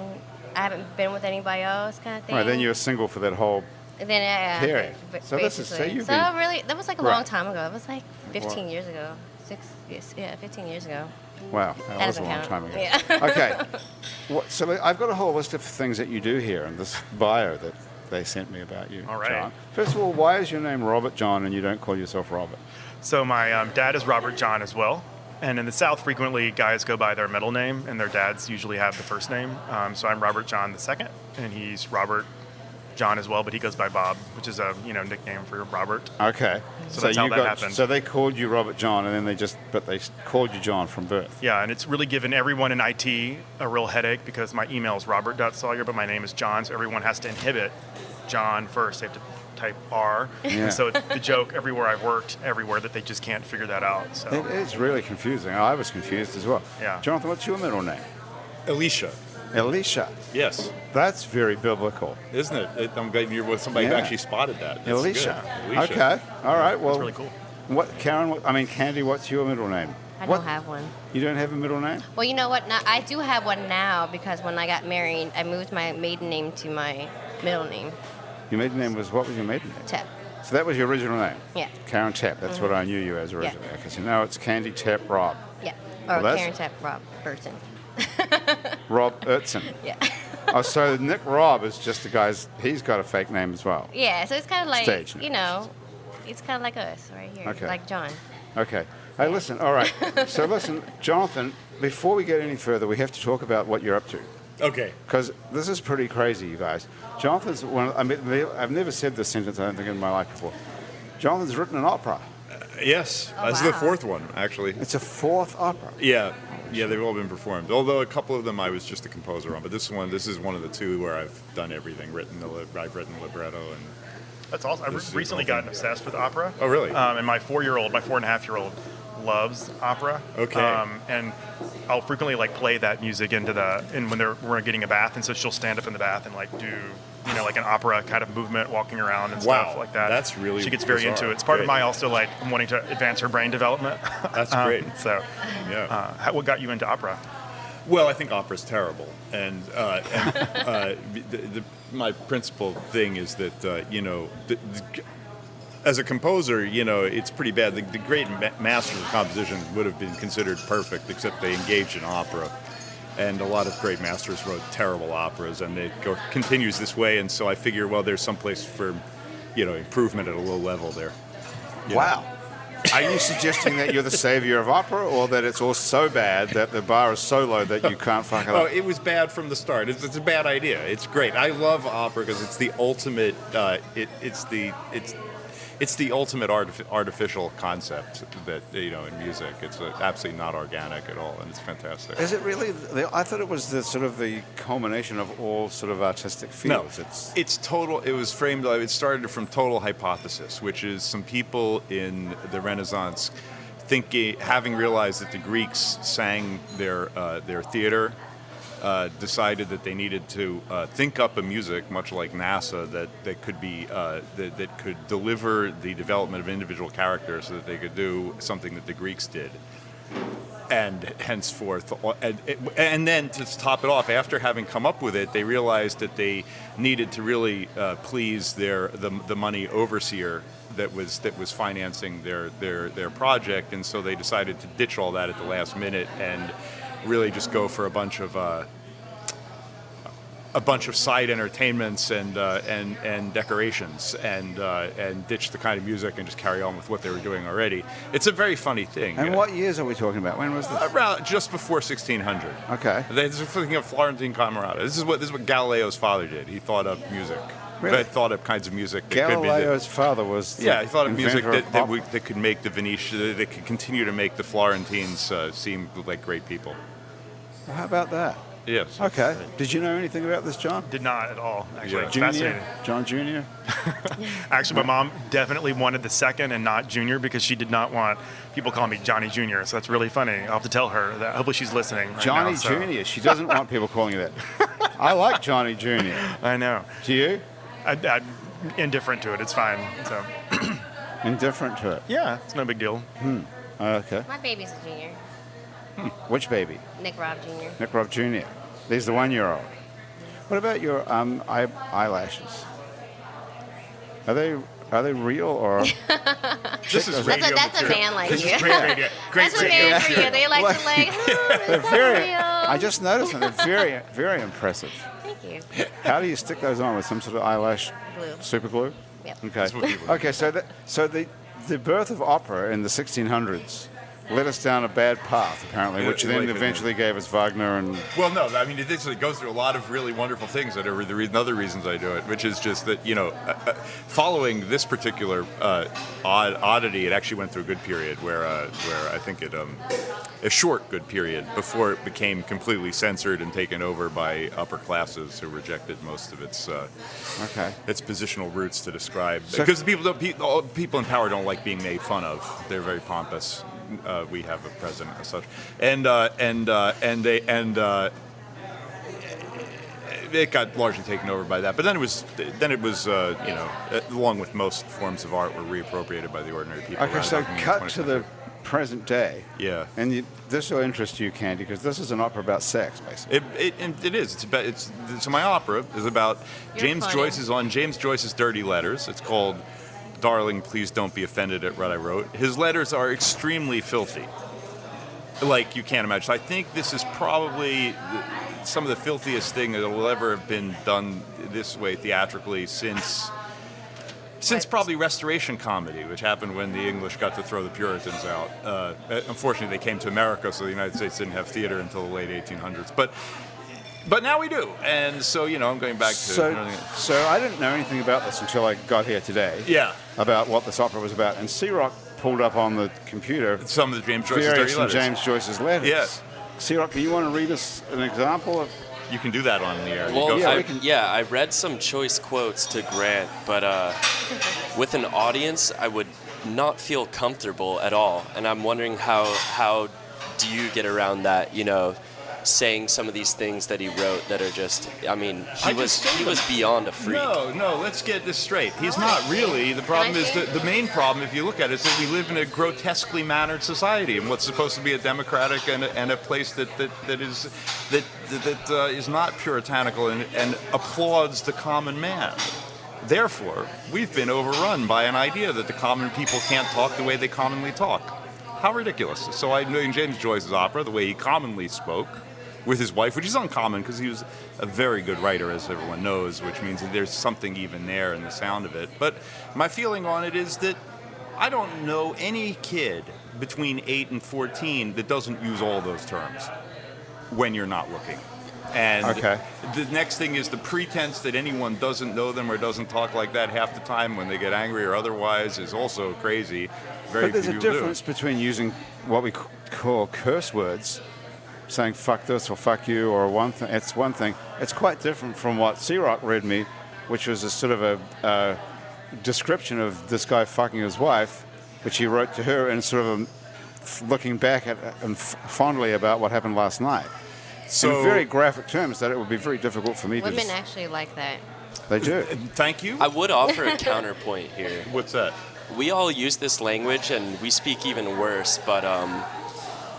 Speaker 3: I haven't been with anybody else, kind of thing.
Speaker 1: Right, then you were single for that whole.
Speaker 3: And then
Speaker 1: period. So this is- so
Speaker 3: basically.
Speaker 1: you've
Speaker 3: So
Speaker 1: been-
Speaker 3: really, that was like a
Speaker 1: Right.
Speaker 3: long time ago. It was like 15
Speaker 1: Wow.
Speaker 3: years ago. 15 years ago.
Speaker 1: Wow, that was a
Speaker 3: doesn't
Speaker 1: long
Speaker 3: count.
Speaker 1: time ago.
Speaker 3: Yeah.
Speaker 1: Okay, so I've got a whole list of things that you do here in this bio that they sent me about you,
Speaker 2: All right.
Speaker 1: John. First of all, why is your name Robert John and you don't call yourself Robert?
Speaker 2: So my dad is Robert John as well. And in the South, frequently guys go by their middle name, and their dads usually have the first name. So I'm Robert John II, and he's Robert John as well, but he goes by Bob, which is a nickname for Robert.
Speaker 1: Okay,
Speaker 2: So that's how
Speaker 1: you
Speaker 2: that happened.
Speaker 1: So they called you Robert John, and then they called you John from birth.
Speaker 2: Yeah, and it's really given everyone in IT a real headache because my email is robert.sawyer, but my name is John, so everyone has to inhibit John first. They have to type R.
Speaker 1: Yeah.
Speaker 2: And so it's the joke everywhere I've worked, everywhere, that they just can't figure that out. So
Speaker 1: It is really confusing. I was confused as well.
Speaker 2: Yeah.
Speaker 1: Jonathan, what's your middle name?
Speaker 5: Alicia.
Speaker 1: Elisha.
Speaker 5: Yes.
Speaker 1: That's very biblical.
Speaker 5: Isn't it? I'm glad you're with somebody who
Speaker 1: Yeah.
Speaker 5: actually spotted that. That's
Speaker 1: Elisha.
Speaker 5: good. Elisha.
Speaker 1: Okay. All right. Well,
Speaker 2: it's really cool.
Speaker 1: Kandy, what's your middle name?
Speaker 3: I
Speaker 1: What?
Speaker 3: don't have one.
Speaker 1: You don't have a middle name?
Speaker 3: Well, you know what? Now, I do have one now because when I got married, I moved my maiden name to my middle name,
Speaker 1: Your maiden name was, what was your maiden name?
Speaker 3: Tep.
Speaker 1: So that was your original name?
Speaker 3: Yeah.
Speaker 1: Karen Tapp. That's what I knew you as originally. Okay, so now it's Kandy Tapp Rob.
Speaker 3: Yeah.
Speaker 1: Well,
Speaker 3: Or
Speaker 1: that's-
Speaker 3: Karen Tep Rob Burton.
Speaker 1: Rob Ertzen.
Speaker 3: Yeah.
Speaker 1: Oh, so Nick Rob is just the guy's, he's got a fake name as well.
Speaker 3: Yeah, so it's kind of like,
Speaker 1: Stage name.
Speaker 3: you know, it's kind of like us right here.
Speaker 1: Okay.
Speaker 3: Like John.
Speaker 1: Okay. Hey, listen, all right. So listen, Jonathan, before we get any further, we have to talk about what you're up to.
Speaker 5: Okay.
Speaker 1: Because this is pretty crazy, you guys. Jonathan's one. I've never said this sentence, I don't think, in my life before. Jonathan's written an opera.
Speaker 5: Yes.
Speaker 3: Oh,
Speaker 5: This is the
Speaker 3: wow.
Speaker 5: fourth one, actually.
Speaker 1: It's a fourth opera.
Speaker 5: Yeah. Yeah, they've all been performed. Although a couple of them I was just the composer on, but this is one of the two where I've done everything. I've written libretto and.
Speaker 2: That's awesome. I've
Speaker 5: This is
Speaker 2: recently
Speaker 5: awesome.
Speaker 2: gotten obsessed with opera.
Speaker 5: Oh, really?
Speaker 2: And my 4.5-year-old loves opera.
Speaker 5: Okay.
Speaker 2: And I'll frequently like play that music when we're getting a bath, and so she'll stand up in the bath and like do like an opera kind of movement, walking around and
Speaker 5: Wow,
Speaker 2: stuff like that.
Speaker 5: that's really
Speaker 2: She gets very
Speaker 5: bizarre.
Speaker 2: into it. It's part of
Speaker 5: Great.
Speaker 2: my also like wanting to advance her brain development.
Speaker 5: That's great.
Speaker 2: So,
Speaker 5: Yeah.
Speaker 2: what got you into opera?
Speaker 5: Well, I think opera's terrible, and my principal thing is that as a composer, it's pretty bad. The great masters of composition would have been considered perfect, except they engaged in opera, and a lot of great masters wrote terrible operas, and it continues this way. And so I figure, well, there's some place for improvement at a low level there.
Speaker 1: Wow. Are you suggesting that you're the savior of opera, or that it's all so bad that the bar is so low that you can't fuck it
Speaker 5: Oh,
Speaker 1: up?
Speaker 5: it was bad from the start. It's a bad idea. It's great. I love opera because it's the ultimate. It's the ultimate artificial concept that in music. It's absolutely not organic at all, and it's fantastic.
Speaker 1: Is it really? I thought it was the sort of the culmination of all sort of artistic
Speaker 5: No,
Speaker 1: fields.
Speaker 5: it's total. It was framed. It started from total hypothesis, which is some people in the Renaissance having realized that the Greeks sang their theater. Decided that they needed to think up a music, much like NASA, that could be that could deliver the development of individual characters, so that they could do something that the Greeks did. And henceforth, and then to top it off, after having come up with it, they realized that they needed to really please the money overseer that was financing their project, and so they decided to ditch all that at the last minute and really just go for a bunch of side entertainments and decorations and ditch the kind of music and just carry on with what they were doing already. It's a very funny thing.
Speaker 1: And what years are we talking about? When was this?
Speaker 5: Around just before 1600.
Speaker 1: Okay.
Speaker 5: This is thinking of Florentine Camerata. This is what Galileo's father did. He thought up music.
Speaker 1: Really?
Speaker 5: He thought up kinds of music. That
Speaker 1: Galileo's father was the
Speaker 5: he thought of music
Speaker 1: inventor of pop.
Speaker 5: that could make the Venetian, that could continue to make the Florentines seem like great people.
Speaker 1: Well, how about that?
Speaker 5: Yes.
Speaker 1: Okay. Did you know anything about this, John?
Speaker 2: Did not at all, actually.
Speaker 5: Yeah.
Speaker 2: It's fascinating.
Speaker 1: John Jr.?
Speaker 2: Actually, my mom definitely wanted the second and not Junior because she did not want people calling me Johnny Jr. So that's really funny. I'll have to tell her that. Hopefully she's listening right
Speaker 1: Johnny
Speaker 2: now, so.
Speaker 1: Jr. She doesn't want people calling you that. I like Johnny Jr.
Speaker 2: I know.
Speaker 1: Do you?
Speaker 2: I'm indifferent to it. It's fine. So
Speaker 1: Indifferent to it.
Speaker 2: yeah, it's no big deal.
Speaker 1: Okay.
Speaker 3: My baby's a junior.
Speaker 1: Which baby?
Speaker 3: Nick Rob Jr.
Speaker 1: Nick Rob Jr. He's the 1-year-old. What about your eyelashes? Are they real or?
Speaker 5: This is radio.
Speaker 3: That's a man like
Speaker 2: This
Speaker 3: you.
Speaker 2: is great radio. Great
Speaker 3: That's a
Speaker 2: radio.
Speaker 3: man for you. They like to like,
Speaker 1: They're
Speaker 3: is that
Speaker 1: very.
Speaker 3: real?
Speaker 1: I just noticed them. They're very, very impressive.
Speaker 3: Thank you.
Speaker 1: How do you stick those on with some sort of eyelash
Speaker 3: Glue.
Speaker 1: super glue?
Speaker 3: Yep.
Speaker 1: Okay.
Speaker 5: That's what people do.
Speaker 1: Okay. So the birth of opera in the 1600s led us down a bad path, apparently, which then eventually gave us Wagner and...
Speaker 5: Well, no, I mean, it goes through a lot of really wonderful things that are the other reasons I do it, which is just that, following this particular oddity, it actually went through a good period where I think a short good period before it became completely censored and taken over by upper classes who rejected most of its positional roots to describe. Because people in power don't like being made fun of. They're very pompous. We have a president as such, it got largely taken over by that. But then it was along with most forms of art, were reappropriated by the ordinary people.
Speaker 1: Okay, so cut to the present day.
Speaker 5: Yeah,
Speaker 1: and this will interest you, Kandy, because this is an opera about sex, basically.
Speaker 5: It is. So my opera is about James Joyce's dirty letters. It's called Darling, Please Don't Be Offended at What I Wrote. His letters are extremely filthy. Like you can't imagine. I think this is probably some of the filthiest thing that will ever have been done this way theatrically since probably Restoration comedy, which happened when the English got to throw the Puritans out. Unfortunately, they came to America, so the United States didn't have theater until the late 1800s. But now we do, and so I'm going back to.
Speaker 1: So I didn't know anything about this until I got here today.
Speaker 5: Yeah.
Speaker 1: About what this opera was about, and C-Rock pulled up on the computer
Speaker 5: some of the James Joyce's dirty letters.
Speaker 1: James Joyce's letters.
Speaker 5: Yes.
Speaker 1: C-Rock, do you want to read us an example of?
Speaker 5: You can do that on the air.
Speaker 6: Well, I read some choice quotes to Grant, but with an audience, I would not feel comfortable at all, and I'm wondering how do you get around that? Saying some of these things that he wrote that are just, I mean, he was beyond a freak.
Speaker 5: No, let's get this straight. He's not really. The problem is the main problem, if you look at it, is that we live in a grotesquely mannered society, and what's supposed to be a democratic and a place that is not puritanical and applauds the common man. Therefore, we've been overrun by an idea that the common people can't talk the way they commonly talk. How ridiculous. So I know in James Joyce's opera, the way he commonly spoke with his wife, which is uncommon because he was a very good writer, as everyone knows, which means that there's something even there in the sound of it. But my feeling on it is that I don't know any kid between 8 and 14 that doesn't use all those terms when you're not looking. And the next thing is the pretense that anyone doesn't know them or doesn't talk like that half the time when they get angry or otherwise is also crazy.
Speaker 1: But there's a difference between using what we call curse words, saying fuck this or fuck you or one thing. It's one thing. It's quite different from what C-Rock read me, which was a sort of a description of this guy fucking his wife, which he wrote to her and sort of looking back at and fondly about what happened last night. So in very graphic terms that it would be very difficult for me to...
Speaker 3: Women actually like that.
Speaker 1: They do.
Speaker 5: Thank you.
Speaker 6: I would offer a counterpoint here.
Speaker 5: What's that?
Speaker 6: We all use this language, and we speak even worse, but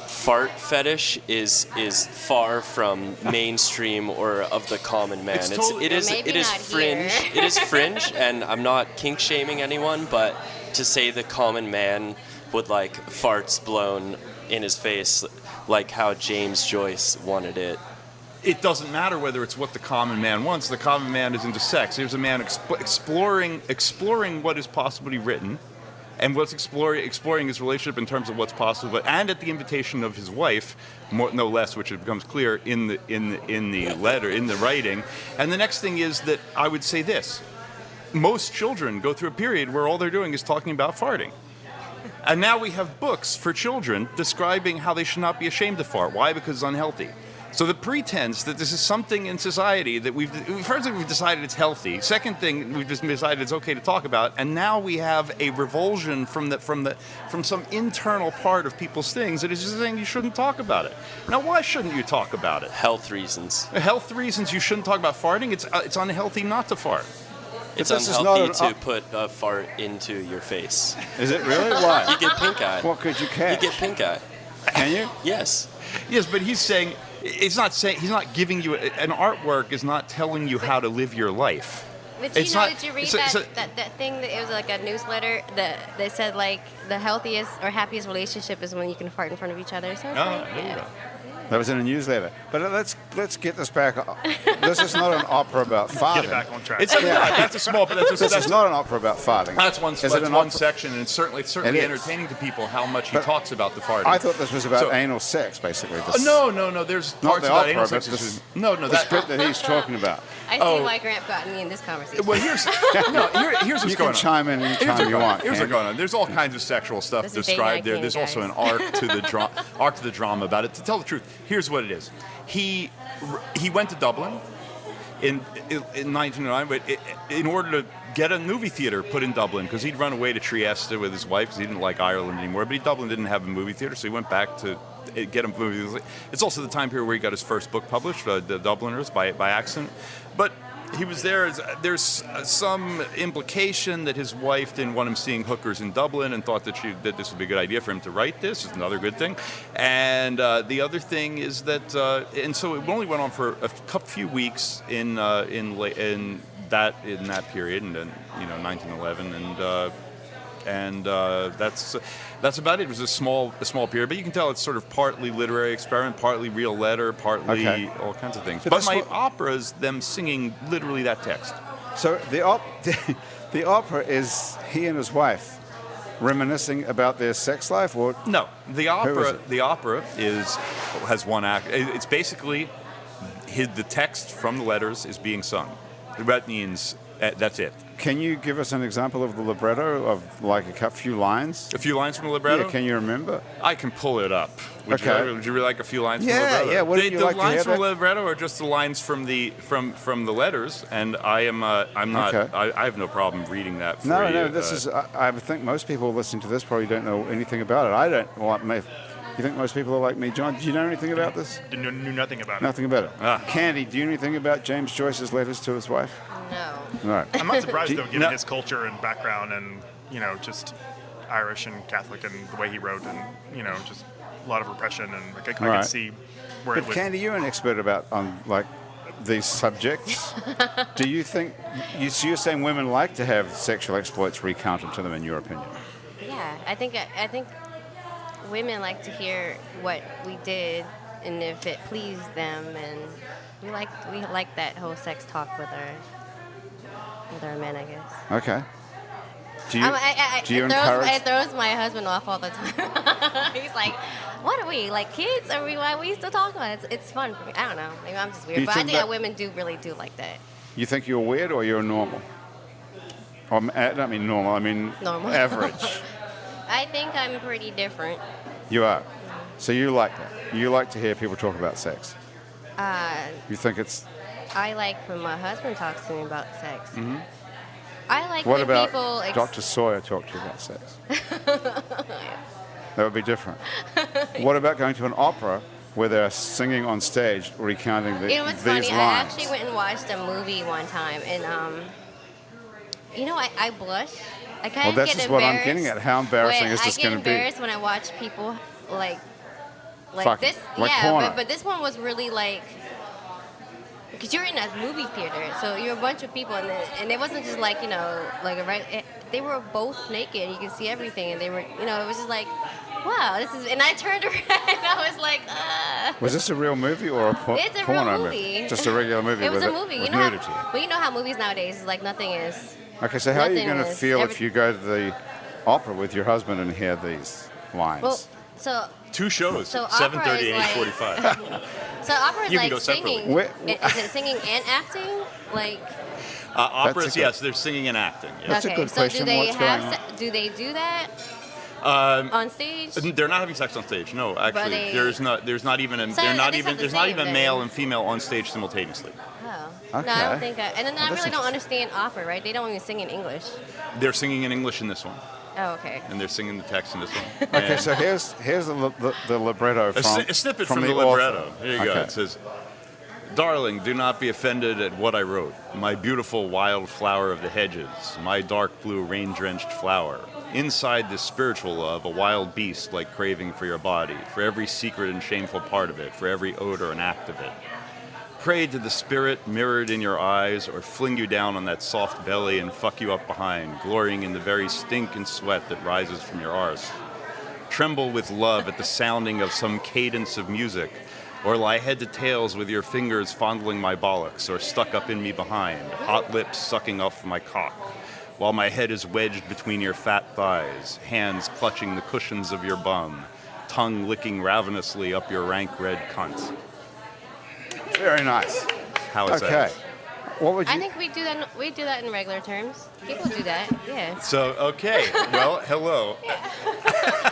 Speaker 6: fart fetish is far from mainstream or of the common man. It is fringe. It is fringe, and I'm not kink shaming anyone, but to say the common man would like farts blown in his face, like how James Joyce wanted it.
Speaker 5: It doesn't matter whether it's what the common man wants. The common man is into sex. Here's a man exploring what is possibly written, and what's exploring his relationship in terms of what's possible, and at the invitation of his wife, no less, which it becomes clear in the letter, in the writing. And the next thing is that I would say this: most children go through a period where all they're doing is talking about farting. And now we have books for children describing how they should not be ashamed to fart. Why? Because it's unhealthy. So the pretense that this is something in society that first thing we've decided it's healthy. Second thing we've just decided it's okay to talk about. And now we have a revulsion from some internal part of people's things that is just saying you shouldn't talk about it. Now, why shouldn't you talk about it?
Speaker 6: Health reasons.
Speaker 5: Health reasons you shouldn't talk about farting. It's unhealthy not to fart.
Speaker 6: It's unhealthy to put a fart into your face.
Speaker 1: Is it really? Why?
Speaker 6: You get pink eye.
Speaker 1: What could you catch?
Speaker 6: You get pink eye.
Speaker 1: Can you?
Speaker 6: Yes.
Speaker 5: Yes, but he's saying he's not giving you an artwork is not telling you how to live your life.
Speaker 3: But did you read that thing that it was like a newsletter that said like the healthiest or happiest relationship is when you can fart in front of each other. So it's
Speaker 5: there you go.
Speaker 1: That was in a newsletter. But let's get this back. This is not an opera about farting.
Speaker 2: Get it back on track.
Speaker 5: It's that's a small, but
Speaker 1: This is not an opera about farting.
Speaker 5: That's one.
Speaker 1: Is
Speaker 5: That's
Speaker 1: it an
Speaker 5: one
Speaker 1: opera?
Speaker 5: section, and it's certainly
Speaker 1: It is.
Speaker 5: entertaining to people how much he
Speaker 1: But
Speaker 5: talks about the farting.
Speaker 1: I thought this was about
Speaker 5: So-
Speaker 1: anal sex, basically. This,
Speaker 5: No. There's
Speaker 1: Not
Speaker 5: parts
Speaker 1: the
Speaker 5: about
Speaker 1: opera,
Speaker 5: anal
Speaker 1: but
Speaker 5: sex.
Speaker 1: this,
Speaker 5: No,
Speaker 1: this bit that he's talking about.
Speaker 3: I see
Speaker 5: Oh.
Speaker 3: why Grant got me in this conversation.
Speaker 5: Well, here's here's what's
Speaker 1: You
Speaker 5: going
Speaker 1: can chime in
Speaker 5: Here's
Speaker 1: anytime
Speaker 5: what's
Speaker 1: you want.
Speaker 5: Here's what's
Speaker 1: Kandy.
Speaker 5: going on. There's all kinds of sexual stuff
Speaker 3: This is
Speaker 5: described
Speaker 3: date
Speaker 5: there.
Speaker 3: night
Speaker 5: There's
Speaker 3: game,
Speaker 5: also an
Speaker 3: guys.
Speaker 5: arc to the arc to the drama about it. To tell the truth, here's what it is. He went to Dublin in 1909, but in order to get a movie theater put in Dublin, because he'd run away to Trieste with his wife because he didn't like Ireland anymore. But Dublin didn't have a movie theater, so he went back to get a movie theater. It's also the time period where he got his first book published, The Dubliners, by accident. But he was there. There's some implication that his wife didn't want him seeing hookers in Dublin and thought that this would be a good idea for him to write this. It's another good thing. And the other thing is that, and so it only went on for a few weeks in that period, and then 1911, and that's about it. It was a small period, but you can tell it's sort of partly literary experiment, partly real letter, partly
Speaker 1: Okay.
Speaker 5: all kinds of things.
Speaker 1: But
Speaker 5: But
Speaker 1: this
Speaker 5: my
Speaker 1: wa-
Speaker 5: opera is them singing literally that text.
Speaker 1: So the opera is he and his wife reminiscing about their sex life, or
Speaker 5: No, the
Speaker 1: is
Speaker 5: opera.
Speaker 1: it?
Speaker 5: The opera has one act. It's basically the text from the letters is being sung. That means that's it.
Speaker 1: can you give us an example of the libretto of like a few lines?
Speaker 5: A few lines from the libretto.
Speaker 1: Yeah, can you remember?
Speaker 5: I can pull it up. Would
Speaker 1: Okay.
Speaker 5: you really like a few lines from
Speaker 1: Yeah,
Speaker 5: the libretto?
Speaker 1: yeah, wouldn't you
Speaker 5: the
Speaker 1: like to
Speaker 5: lines
Speaker 1: hear
Speaker 5: from
Speaker 1: that?
Speaker 5: the libretto are just the lines from the letters, and I'm not.
Speaker 1: Okay.
Speaker 5: I have no problem reading that for
Speaker 1: No,
Speaker 5: you.
Speaker 1: no. This is. I think most people listening to this probably don't know anything about it. I don't. Well, you think most people are like me, John? Do you know anything about this?
Speaker 2: Knew nothing about it.
Speaker 1: Nothing about it.
Speaker 5: Ah.
Speaker 1: Candy, do you know anything about James Joyce's letters to his wife?
Speaker 3: No.
Speaker 1: Right.
Speaker 2: I'm not surprised though, given
Speaker 5: No.
Speaker 2: his culture and background, and just Irish and Catholic, and the way he wrote, and just a lot of repression, and I
Speaker 1: Right.
Speaker 2: could see where
Speaker 1: But
Speaker 2: it would.
Speaker 1: Candy, you're an expert about like these subjects. Do you think you're saying women like to have sexual exploits recounted to them, in your opinion?
Speaker 3: Yeah, I think women like to hear what we did, and if it pleased them, and we like that whole sex talk with our men, I guess.
Speaker 1: Okay. Do you
Speaker 3: It
Speaker 1: encourage?
Speaker 3: throws my husband off all the time. He's like, "What are we, like kids? Are we? Why are we still talking about it? It's fun for me. I don't know. Maybe I'm just
Speaker 1: Do
Speaker 3: weird,
Speaker 1: you
Speaker 3: but I
Speaker 1: think
Speaker 3: think
Speaker 1: that-
Speaker 3: that women do really do like that.
Speaker 1: You think you're weird or you're normal? I don't mean normal. I mean
Speaker 3: Normal.
Speaker 1: average.
Speaker 3: I think I'm pretty different.
Speaker 1: You are. So you like that. You like to hear people talk about sex. You think it's.
Speaker 3: I like when my husband talks to me about sex. I like
Speaker 1: What
Speaker 3: when
Speaker 1: about
Speaker 3: people.
Speaker 1: Dr. Sawyer talk to you about sex? That would be different. What about going to an opera where they're singing on stage, recounting
Speaker 3: You know what's
Speaker 1: these
Speaker 3: funny?
Speaker 1: lines?
Speaker 3: I actually went and watched a movie one time, and I blush. I kind
Speaker 1: Well,
Speaker 3: of
Speaker 1: this
Speaker 3: get
Speaker 1: is what I'm
Speaker 3: embarrassed.
Speaker 1: getting at. How embarrassing is this going to
Speaker 3: I get
Speaker 1: be?
Speaker 3: embarrassed when I watch people like
Speaker 1: Fuck,
Speaker 3: this.
Speaker 1: like
Speaker 3: yeah,
Speaker 1: porno.
Speaker 3: but this one was really like. Because you're in a movie theater, so you're a bunch of people, and it wasn't just like they were both naked. You could see everything, and they were, it was just like, wow, this is. And I turned around, and I was like,
Speaker 1: Was this a real movie or a
Speaker 3: It's a
Speaker 1: porno
Speaker 3: real movie.
Speaker 1: Just a regular movie
Speaker 3: It was
Speaker 1: with
Speaker 3: a movie.
Speaker 1: with
Speaker 3: You know
Speaker 1: nudity.
Speaker 3: you know how movies nowadays is like nothing is.
Speaker 1: Okay, so how are you
Speaker 3: nothing
Speaker 1: going to
Speaker 3: is
Speaker 1: feel if
Speaker 3: every-
Speaker 1: you go to the opera with your husband and hear these lines?
Speaker 3: Well, so
Speaker 5: 2 shows,
Speaker 3: So
Speaker 5: 7:30
Speaker 3: opera
Speaker 5: and
Speaker 3: is like-
Speaker 5: 8:45.
Speaker 3: so opera is
Speaker 5: You can
Speaker 3: like
Speaker 5: go separately.
Speaker 3: singing.
Speaker 1: Where-
Speaker 3: Is it singing and acting? Like
Speaker 5: Operas,
Speaker 1: good-
Speaker 5: yes, they're singing and acting. Yes.
Speaker 1: That's a
Speaker 3: okay,
Speaker 1: good
Speaker 3: so
Speaker 1: question.
Speaker 3: do they
Speaker 1: What's going on?
Speaker 3: do they do that on stage?
Speaker 5: They're not having sex on stage. No, actually,
Speaker 3: they-
Speaker 5: there's not even
Speaker 3: So
Speaker 5: they're not
Speaker 3: they
Speaker 5: even
Speaker 3: have the
Speaker 5: there's not
Speaker 3: same
Speaker 5: even
Speaker 3: then.
Speaker 5: male and female on stage simultaneously.
Speaker 3: Oh.
Speaker 1: Okay.
Speaker 3: No, I don't think. And then I
Speaker 1: that's
Speaker 3: really don't understand opera, right? They don't even sing in English.
Speaker 5: They're singing in English in this one,
Speaker 3: Oh, okay.
Speaker 5: and they're singing the text in this one.
Speaker 1: Okay,
Speaker 5: And
Speaker 1: so here's the libretto from
Speaker 5: a snippet
Speaker 1: from
Speaker 5: from the
Speaker 1: author.
Speaker 5: libretto. Here you go.
Speaker 1: Okay.
Speaker 5: It says, "Darling, do not be offended at what I wrote. My beautiful wild flower of the hedges, my dark blue rain-drenched flower. Inside this spiritual love, a wild beast like craving for your body, for every secret and shameful part of it, for every odor and act of it. Pray to the spirit mirrored in your eyes, or fling you down on that soft belly and fuck you up behind, glorying in the very stink and sweat that rises from your arse. Tremble with love at the sounding of some cadence of music, Or lie head to tails with your fingers fondling my bollocks, or stuck up in me behind, hot lips sucking off my cock, while my head is wedged between your fat thighs, hands clutching the cushions of your bum, tongue licking ravenously up your rank red cunt.
Speaker 1: Very nice.
Speaker 5: How is
Speaker 1: Okay.
Speaker 5: that?
Speaker 1: What would you...
Speaker 3: I think we do that. We do that in regular terms. People do that. Yeah.
Speaker 5: So, okay. Well, hello.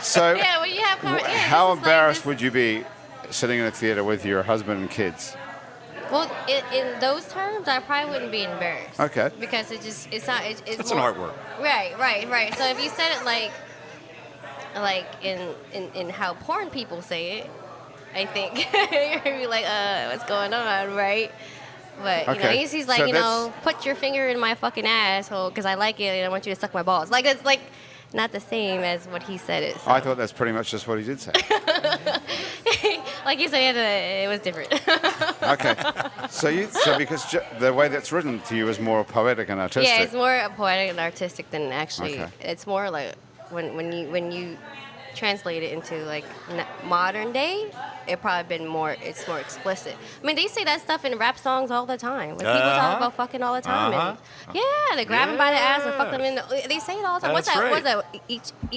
Speaker 1: So,
Speaker 3: Yeah. When you have
Speaker 1: how embarrassed would you be sitting in a theater with your husband and kids?
Speaker 3: Well, in those terms, I probably wouldn't be embarrassed.
Speaker 1: Okay.
Speaker 3: Because it's not. It's
Speaker 5: an
Speaker 3: more,
Speaker 5: artwork.
Speaker 3: Right. So if you said it like in how porn people say it, I think you're gonna be like, what's going on, right? But
Speaker 1: Okay.
Speaker 3: he's like,
Speaker 1: So
Speaker 3: put your finger in my fucking asshole because I like it and I want you to suck my balls. Like it's like not the same as what he said it. So.
Speaker 1: I thought that's pretty much just what he did say.
Speaker 3: Like you said, it was different.
Speaker 1: Okay. So because the way that's written to you is more poetic and artistic.
Speaker 3: Yeah, it's more poetic and artistic than actually.
Speaker 1: Okay.
Speaker 3: It's more like when you translate it into like modern day, it's more explicit. I mean, they say that stuff in rap songs all the time. Like, people talk about fucking all the time. And, yeah, they grab them by the ass and fuck them in the... They say it all the time.
Speaker 5: That's
Speaker 3: What's that?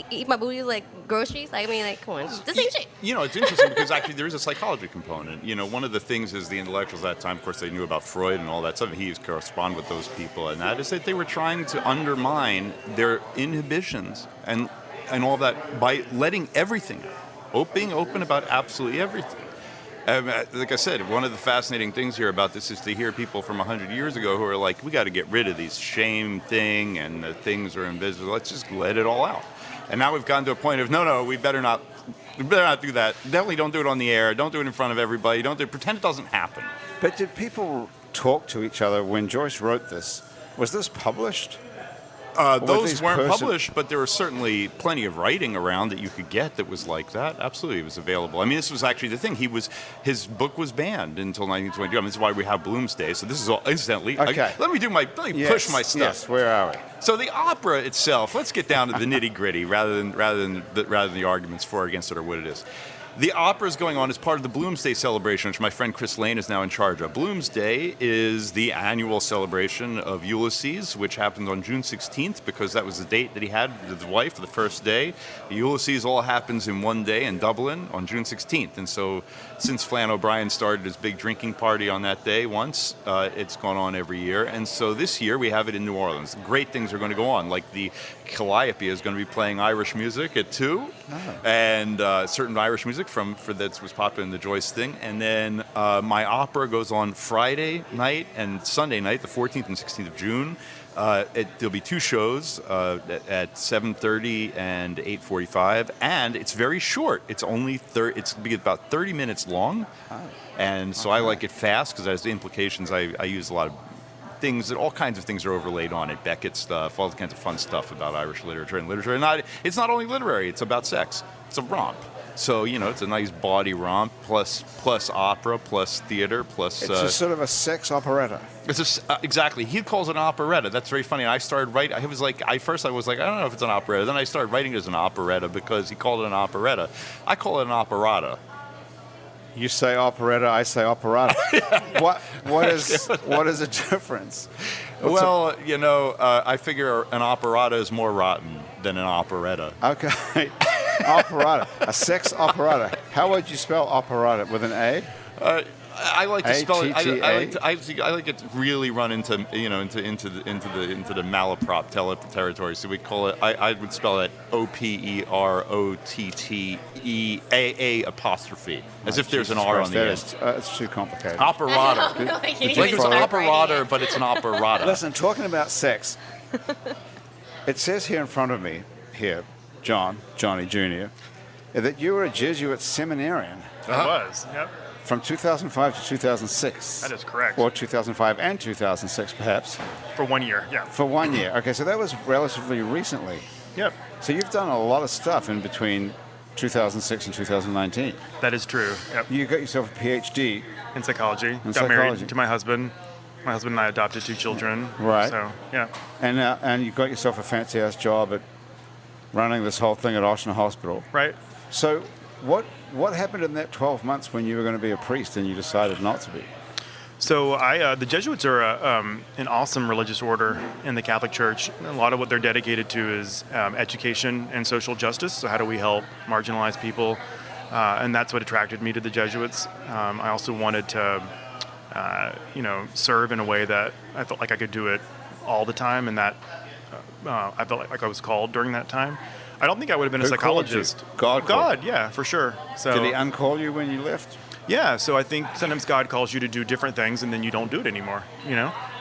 Speaker 3: Eat my booty like groceries? Like, I mean, like, come on. It's the same shit.
Speaker 5: It's interesting because actually there is a psychology component. One of the things is the intellectuals at that time, of course, they knew about Freud and all that stuff. He used to correspond with those people, and that is that they were trying to undermine their inhibitions and all that by letting everything out, being open about absolutely everything. Like I said, one of the fascinating things here about this is to hear people from 100 years ago who are like, we got to get rid of these shame thing and the things are invisible. Let's just let it all out. And now we've gotten to a point of, no, we better not do that. Definitely don't do it on the air. Don't do it in front of everybody. Pretend it doesn't happen.
Speaker 1: But did people talk to each other when Joyce wrote this? Was this published?
Speaker 5: Those weren't published, but there was certainly plenty of writing around that you could get that was like that. Absolutely, it was available. I mean, this was actually the thing. His book was banned until 1922. I mean, this is why we have Bloomsday. So this is all incidentally.
Speaker 1: Okay.
Speaker 5: Let me push my stuff.
Speaker 1: Yes, where are we?
Speaker 5: So the opera itself. Let's get down to the nitty gritty rather than the arguments for or against it or what it is. The opera is going on as part of the Bloomsday celebration, which my friend Chris Lane is now in charge of. Bloomsday is the annual celebration of Ulysses, which happened on June 16th because that was the date that he had with his wife for the first day. Ulysses all happens in one day in Dublin on June 16th. And so since Flann O'Brien started his big drinking party on that day once, it's gone on every year. And so this year we have it in New Orleans. Great things are going to go on, like the Calliope is going to be playing Irish music at 2, and certain Irish music that was popular in the Joyce thing. And then my opera goes on Friday night and Sunday night, the 14th and 16th of June. There'll be 2 shows at 7:30 and 8:45, and it's very short. It's only it's about 30 minutes long, and so I like it fast because as the implications, I use a lot of things, all kinds of things are overlaid on it. Beckett stuff, all kinds of fun stuff about Irish literature and literature. And it's not only literary; it's about sex. It's a romp. So it's a nice body romp plus opera plus theater plus.
Speaker 1: It's a sort of a sex operetta.
Speaker 5: Exactly. He calls it an operetta. That's very funny. And I started writing. I was like, I don't know if it's an operetta. Then I started writing it as an operetta because he called it an operetta. I call it an operata.
Speaker 1: You say operetta, I say operata. What is the difference?
Speaker 5: I figure an operata is more rotten than an operetta.
Speaker 1: Okay. Operata, a sex operata. How would you spell operata? With an A?
Speaker 5: I like to spell it.
Speaker 1: A-T-T-A?
Speaker 5: I like it to really run into the malaprop territory. So we call it. I would spell it OPEROTTEAA apostrophe, as if there's an R on the end.
Speaker 1: It's too complicated.
Speaker 5: Operata. Like it's an operata, but it's an operata.
Speaker 1: Listen, talking about sex, it says here in front of me, Johnny Jr., that you were a Jesuit seminarian.
Speaker 2: I was, yep.
Speaker 1: From 2005 to 2006.
Speaker 2: That is correct.
Speaker 1: Or 2005 and 2006, perhaps.
Speaker 2: For 1 year, yeah.
Speaker 1: For 1 year. Okay, so that was relatively recently.
Speaker 2: Yep.
Speaker 1: So you've done a lot of stuff in between 2006 and 2019.
Speaker 2: That is true, yep.
Speaker 1: You got yourself a PhD.
Speaker 2: In psychology. Got married to my husband. My husband and I adopted 2 children.
Speaker 1: Right.
Speaker 2: So, yeah.
Speaker 1: And you got yourself a fancy-ass job at running this whole thing at Ochsner Hospital.
Speaker 2: Right.
Speaker 1: So what happened in that 12 months when you were going to be a priest and you decided not to be?
Speaker 2: So the Jesuits are an awesome religious order in the Catholic Church. A lot of what they're dedicated to is education and social justice. So how do we help marginalized people? And that's what attracted me to the Jesuits. I also wanted to, serve in a way that I felt like I could do it all the time, and that I felt like I was called during that time. I don't think I would have been a psychologist.
Speaker 1: God,
Speaker 2: yeah, for sure. So
Speaker 1: did he uncall you when you left?
Speaker 2: Yeah, so I think sometimes God calls you to do different things, and then you don't do it anymore.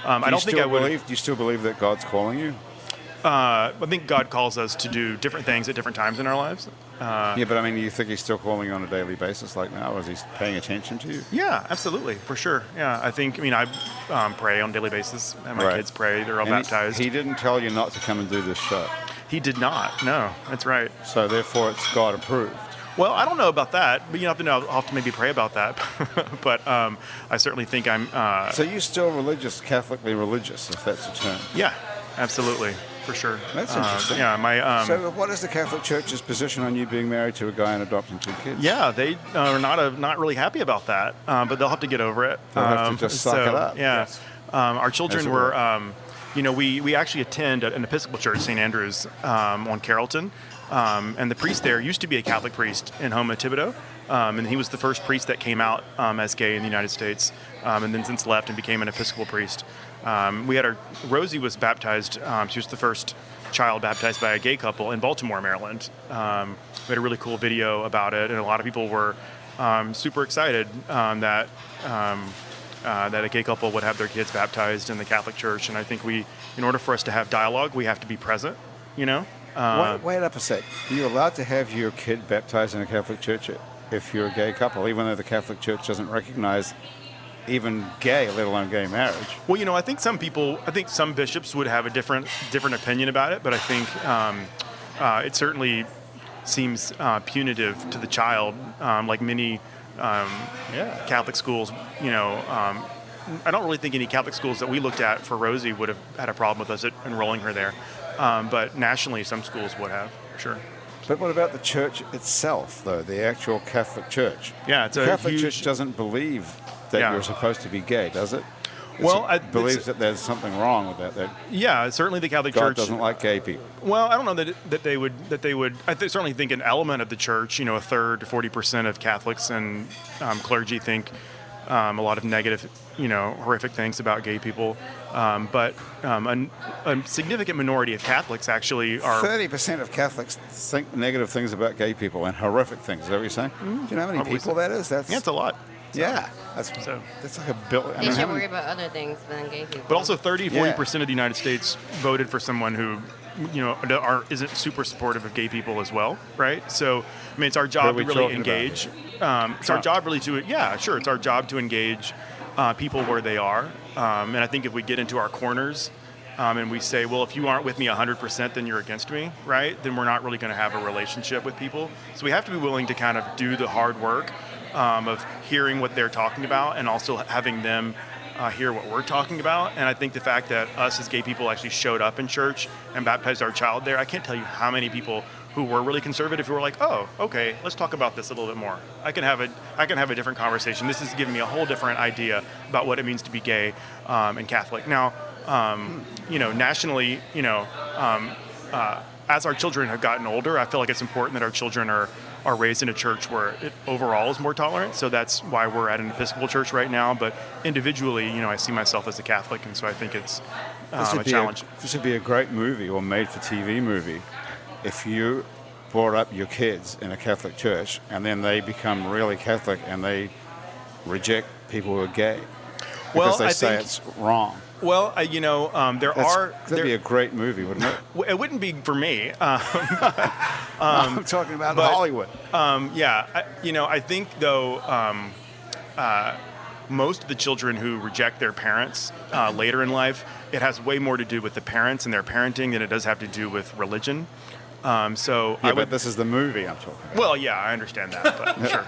Speaker 2: I don't think I would.
Speaker 1: Do you still believe that God's calling you?
Speaker 2: I think God calls us to do different things at different times in our lives.
Speaker 1: Yeah, but I mean, you think he's still calling you on a daily basis like now? Is he paying attention to you?
Speaker 2: Yeah, absolutely, for sure. Yeah, I pray on a daily basis, and my kids pray. They're all baptized.
Speaker 1: He didn't tell you not to come and do this show.
Speaker 2: He did not. No, that's right.
Speaker 1: So therefore, it's God approved.
Speaker 2: Well, I don't know about that, but I'll have to maybe pray about that. But I certainly think I'm.
Speaker 1: So you're still religious, Catholically religious, if that's a term.
Speaker 2: Yeah, absolutely, for sure.
Speaker 1: That's interesting. So what is the Catholic Church's position on you being married to a guy and adopting 2 kids?
Speaker 2: Yeah, they are not really happy about that, but they'll have to get over it.
Speaker 1: They'll have to just suck it up.
Speaker 2: Yeah,
Speaker 1: yes.
Speaker 2: Our children were. We actually attend an Episcopal church, St. Andrew's, on Carrollton. And the priest there used to be a Catholic priest in Houma, Thibodeau, and he was the first priest that came out as gay in the United States, and then since left and became an Episcopal priest. Rosie was baptized. She was the first child baptized by a gay couple in Baltimore, Maryland. We had a really cool video about it, and a lot of people were super excited that a gay couple would have their kids baptized in the Catholic Church. And I think in order for us to have dialogue, we have to be present,
Speaker 1: Wait up a sec. Are you allowed to have your kid baptized in a Catholic church if you're a gay couple, even though the Catholic Church doesn't recognize even gay, let alone gay marriage?
Speaker 2: Well, I think some bishops would have a different opinion about it, but I think it certainly seems punitive to the child, like many Catholic schools. I don't really think any Catholic schools that we looked at for Rosie would have had a problem with us enrolling her there. But nationally, some schools would have, sure.
Speaker 1: But what about the church itself, though, the actual Catholic Church?
Speaker 2: Yeah, it's
Speaker 1: the Catholic Church doesn't believe that you're supposed to be gay, does it? It believes that there's something wrong with that.
Speaker 2: Yeah, certainly the Catholic
Speaker 1: God
Speaker 2: Church
Speaker 1: doesn't like gay people.
Speaker 2: Well, I don't know that they would. I certainly think an element of the church, a third to 40% of Catholics and clergy think a lot of negative, horrific things about gay people. But a significant minority of Catholics actually are.
Speaker 1: 30% of Catholics think negative things about gay people and horrific things. Is that what you're saying? Do you know how many people that is?
Speaker 2: It's a lot.
Speaker 1: Yeah, that's like a billion.
Speaker 3: They should worry about other things than gay people.
Speaker 2: But also 30-40% of the United States voted for someone who, isn't super supportive of gay people as well, right? So, it's our job to really engage. It's our job really to, it's our job to engage people where they are. And I think if we get into our corners and we say, well, if you aren't with me 100%, then you're against me, right? Then we're not really going to have a relationship with people. So we have to be willing to kind of do the hard work of hearing what they're talking about and also having them hear what we're talking about. And I think the fact that us as gay people actually showed up in church and baptized our child there, I can't tell you how many people who were really conservative who were like, oh, okay, let's talk about this a little bit more. I can have a different conversation. This is giving me a whole different idea about what it means to be gay and Catholic. Now, nationally, as our children have gotten older, I feel like it's important that our children are raised in a church where it overall is more tolerant. So that's why we're at an Episcopal church right now. But individually, I see myself as a Catholic, and so I think it's a challenge.
Speaker 1: This would be a great movie or made-for-TV movie if you brought up your kids in a Catholic church and then they become really Catholic and they reject people who are gay because they say it's wrong.
Speaker 2: Well, that'd
Speaker 1: be a great movie, wouldn't it?
Speaker 2: It wouldn't be for me.
Speaker 1: I'm talking about Hollywood.
Speaker 2: I think though, most of the children who reject their parents later in life, it has way more to do with the parents and their parenting than it does have to do with religion.
Speaker 1: But this is the movie I'm talking about.
Speaker 2: Well, yeah, I understand that, but sure.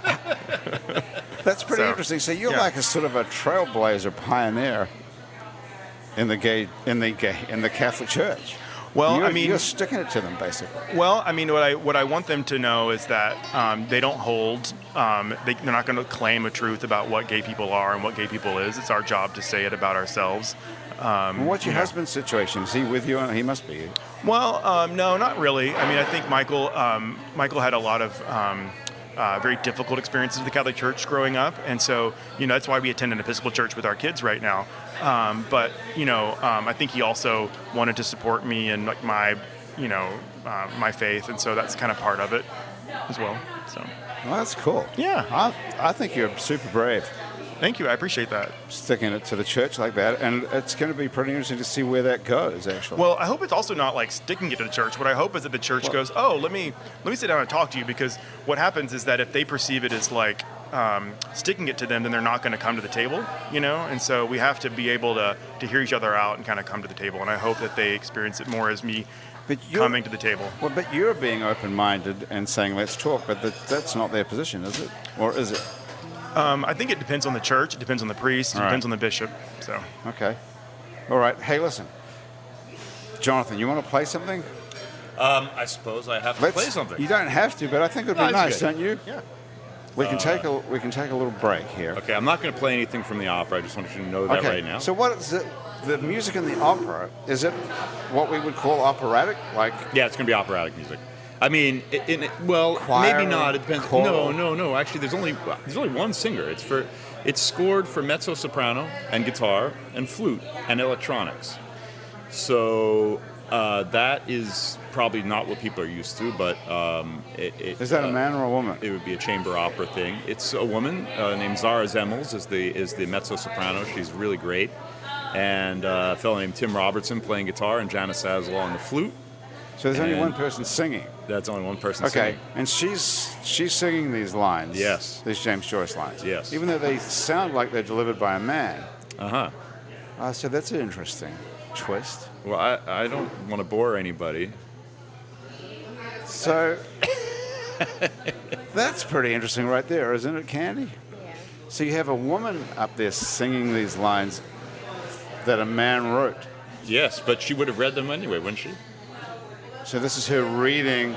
Speaker 1: That's pretty interesting. So you're like a sort of a trailblazer, pioneer in the Catholic Church.
Speaker 2: Well,
Speaker 1: you're sticking it to them, basically.
Speaker 2: Well, I mean, what I want them to know is that they don't hold. They're not going to claim a truth about what gay people are and what gay people is. It's our job to say it about ourselves.
Speaker 1: What's your husband's situation? Is he with you? He must be.
Speaker 2: Well, no, not really. I mean, I think Michael had a lot of very difficult experiences with the Catholic Church growing up, and so that's why we attend an Episcopal church with our kids right now. But I think he also wanted to support me and like my faith, and so that's kind of part of it as well. So.
Speaker 1: Well, that's cool.
Speaker 2: Yeah.
Speaker 1: I think you're super brave.
Speaker 2: Thank you. I appreciate that. Sticking
Speaker 1: it to the church like that, and it's going to be pretty interesting to see where that goes, actually.
Speaker 2: Well, I hope it's also not like sticking it to the church. What I hope is that the church goes, oh, let me sit down and talk to you, because what happens is that if they perceive it as like sticking it to them, then they're not going to come to the table, and so we have to be able to hear each other out and kind of come to the table, and I hope that they experience it more as me coming to the table.
Speaker 1: Well, but you're being open-minded and saying, let's talk, but that's not their position, is it? Or is it?
Speaker 2: I think it depends on the church, it depends on the priest, it depends on the bishop. So.
Speaker 1: Okay. All right. Hey, listen. Jonathan, you want to play something?
Speaker 4: I suppose I have to play something.
Speaker 1: You don't have to, but I think it would be nice, don't you?
Speaker 2: Yeah.
Speaker 1: We can take a little break here.
Speaker 4: Okay, I'm not going to play anything from the opera. I just want you to know that right now.
Speaker 1: So what is it? The music in the opera, is it what we would call operatic?
Speaker 4: Yeah, it's going to be operatic music. I mean,
Speaker 1: choir,
Speaker 4: maybe not. It depends.
Speaker 1: choral.
Speaker 4: No. Actually, there's only one singer. It's scored for mezzo soprano and guitar and flute and electronics. So that is probably not what people are used to. But
Speaker 1: is that a man or a woman?
Speaker 4: It would be a chamber opera thing. It's a woman named Zara Zemmels is the mezzo soprano. She's really great. And a fellow named Tim Robertson playing guitar and Janice Sazalo on the flute.
Speaker 1: So there's only one person singing.
Speaker 4: That's only one person singing.
Speaker 1: Okay, and she's singing these lines.
Speaker 4: Yes.
Speaker 1: These James Joyce lines.
Speaker 4: Yes.
Speaker 1: Even though they sound like they're delivered by a man.
Speaker 4: Uh-huh.
Speaker 1: So that's an interesting twist.
Speaker 4: Well, I don't want to bore anybody.
Speaker 1: So that's pretty interesting right there, isn't it, Kandy?
Speaker 3: Yeah.
Speaker 1: So you have a woman up there singing these lines that a man wrote.
Speaker 4: Yes, but she would have read them anyway, wouldn't she?
Speaker 1: So this is her reading.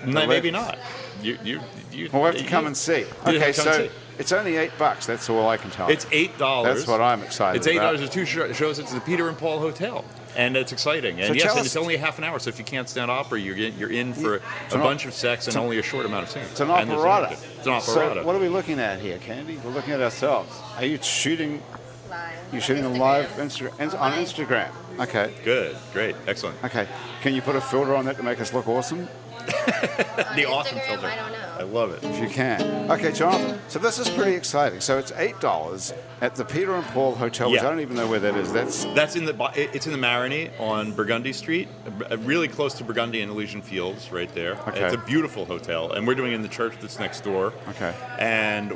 Speaker 4: No, maybe not.
Speaker 1: We'll have to come and see. Okay, so it's only $8. That's all I can tell you.
Speaker 4: It's $8.
Speaker 1: That's what I'm excited about.
Speaker 4: It's $8. There's two shows. It's the Peter and Paul Hotel, and it's exciting. And
Speaker 1: So
Speaker 4: it's only half an hour. So if you can't stand opera, you're in for a bunch of sex and only a short amount of singing.
Speaker 1: It's an operetta.
Speaker 4: It's an operetta.
Speaker 1: So what are we looking at here, Kandy? We're looking at ourselves. Are you shooting?
Speaker 3: Live.
Speaker 1: You're shooting a live on Instagram. Okay.
Speaker 4: Good. Great. Excellent.
Speaker 1: Okay. Can you put a filter on that to make us look awesome?
Speaker 4: The awesome
Speaker 3: Instagram,
Speaker 4: filter.
Speaker 3: I don't know.
Speaker 4: I love it.
Speaker 1: If you can. Okay, Jonathan. So this is pretty exciting. So it's $8 at the Peter and Paul Hotel, which I don't even know where that is.
Speaker 4: It's in the Marigny on Burgundy Street, really close to Burgundy and Elysian Fields, right there.
Speaker 1: Okay.
Speaker 4: It's a beautiful hotel, and we're doing it in the church that's next door.
Speaker 1: Okay.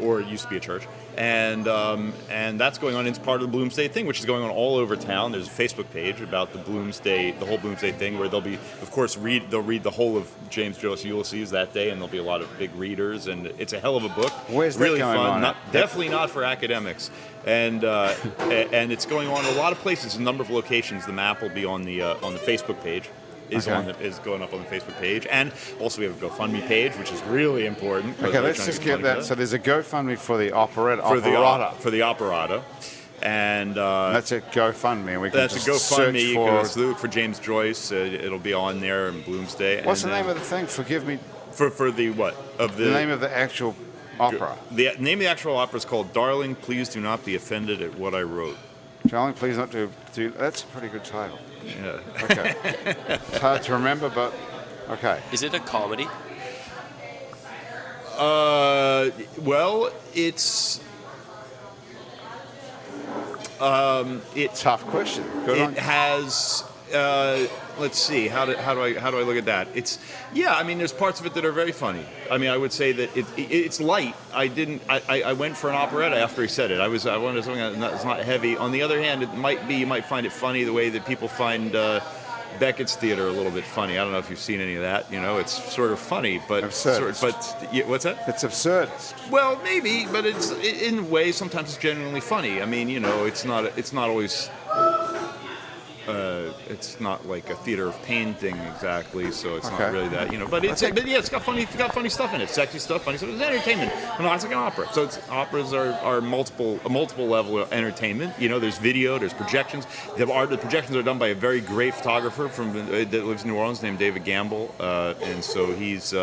Speaker 4: Or it used to be a church, and that's going on. It's part of the Bloomsday thing, which is going on all over town. There's a Facebook page about the whole Bloomsday thing, where they'll be, of course, read the whole of James Joyce Ulysses that day, and there'll be a lot of big readers, and it's a hell of a book.
Speaker 1: Where's that
Speaker 4: really
Speaker 1: going
Speaker 4: fun?
Speaker 1: on?
Speaker 4: Definitely not for academics, and it's going on in a lot of places, a number of locations. The map will be on the Facebook page. Is going up on the Facebook page, and also we have a GoFundMe page, which is really important.
Speaker 1: Okay, let's just get that. So there's a GoFundMe for the operetta.
Speaker 4: For the operetta. And
Speaker 1: that's at GoFundMe. And we can
Speaker 4: that's
Speaker 1: just
Speaker 4: a GoFundMe. You can
Speaker 1: search
Speaker 4: look for James Joyce. It'll be on there in Bloomsday.
Speaker 1: What's the name of the thing? Forgive me.
Speaker 4: For the what?
Speaker 1: The name of the actual opera.
Speaker 4: The name of the actual opera is called "Darling, Please Do Not Be Offended at What I Wrote."
Speaker 1: Darling, please not do. That's a pretty good title.
Speaker 4: Yeah.
Speaker 1: Okay. It's hard to remember, but okay.
Speaker 6: Is it a comedy?
Speaker 4: Well, it's
Speaker 1: Tough question.
Speaker 4: It has. Let's see. How do I look at that? I mean, there's parts of it that are very funny. I mean, I would say that it's light. I went for an operetta after he said it. I wanted something that's not heavy. On the other hand, you might find it funny the way that people find Beckett's theater a little bit funny. I don't know if you've seen any of that. It's sort of funny, but
Speaker 1: absurdist.
Speaker 4: What's that?
Speaker 1: It's absurdist.
Speaker 4: Well, maybe, but it's in a way sometimes it's genuinely funny. I mean, it's not always. it's not like a theater of pain thing exactly, so it's
Speaker 1: Okay.
Speaker 4: not really that, but it's it's got funny stuff in it, sexy stuff, funny stuff. It's entertainment. No, it's like an opera. So operas are a multiple level of entertainment. There's video, there's projections. The projections are done by a very great photographer that lives in New Orleans named David Gamble, and so he's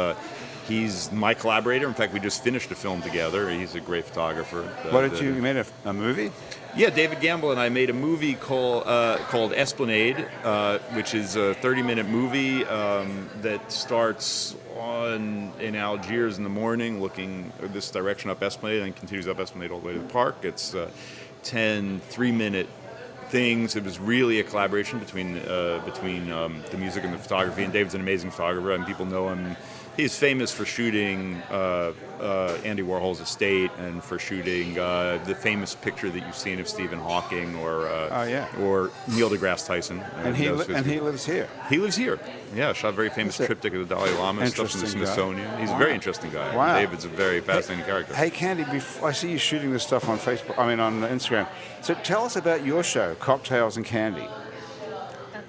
Speaker 4: my collaborator. In fact, we just finished a film together. He's a great photographer.
Speaker 1: What did you made a movie?
Speaker 4: Yeah, David Gamble and I made a movie called Esplanade, which is a 30-minute movie that starts in Algiers in the morning, looking this direction up Esplanade, and continues up Esplanade all the way to the park. It's 10 3-minute things. It was really a collaboration between the music and the photography. And David's an amazing photographer, and people know him. He's famous for shooting Andy Warhol's estate and for shooting the famous picture that you've seen of Stephen Hawking or Neil deGrasse Tyson.
Speaker 1: And he lives here.
Speaker 4: He lives here. Yeah, shot a very famous triptych of the Dalai Lama and stuff from the Smithsonian. He's a very interesting guy.
Speaker 1: Wow.
Speaker 4: David's a very fascinating character.
Speaker 1: Hey, Kandy, I see you shooting this stuff on on Instagram. So tell us about your show, Cocktails and Kandy.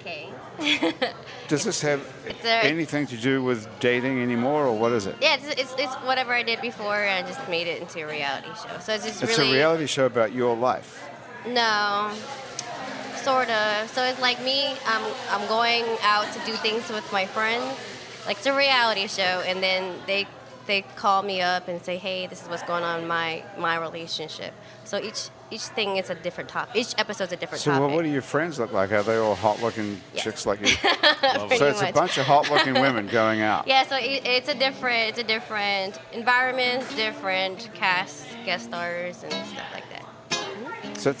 Speaker 3: Okay.
Speaker 1: Does this have anything to do with dating anymore, or what is it?
Speaker 3: Yeah, it's whatever I did before, and I just made it into a reality show. So it's
Speaker 1: It's a reality show about your life.
Speaker 3: No, sort of. So it's like me. I'm going out to do things with my friends. Like it's a reality show, and then they call me up and say, hey, this is what's going on in my relationship. So each thing is a different topic. Each episode's a different topic.
Speaker 1: So what do your friends look like? Are they all hot-looking chicks like you?
Speaker 3: Pretty
Speaker 1: So it's
Speaker 3: much.
Speaker 1: a bunch of hot-looking women going out.
Speaker 3: Yeah, so it's a different environment, different cast, guest stars, and stuff like that.
Speaker 1: So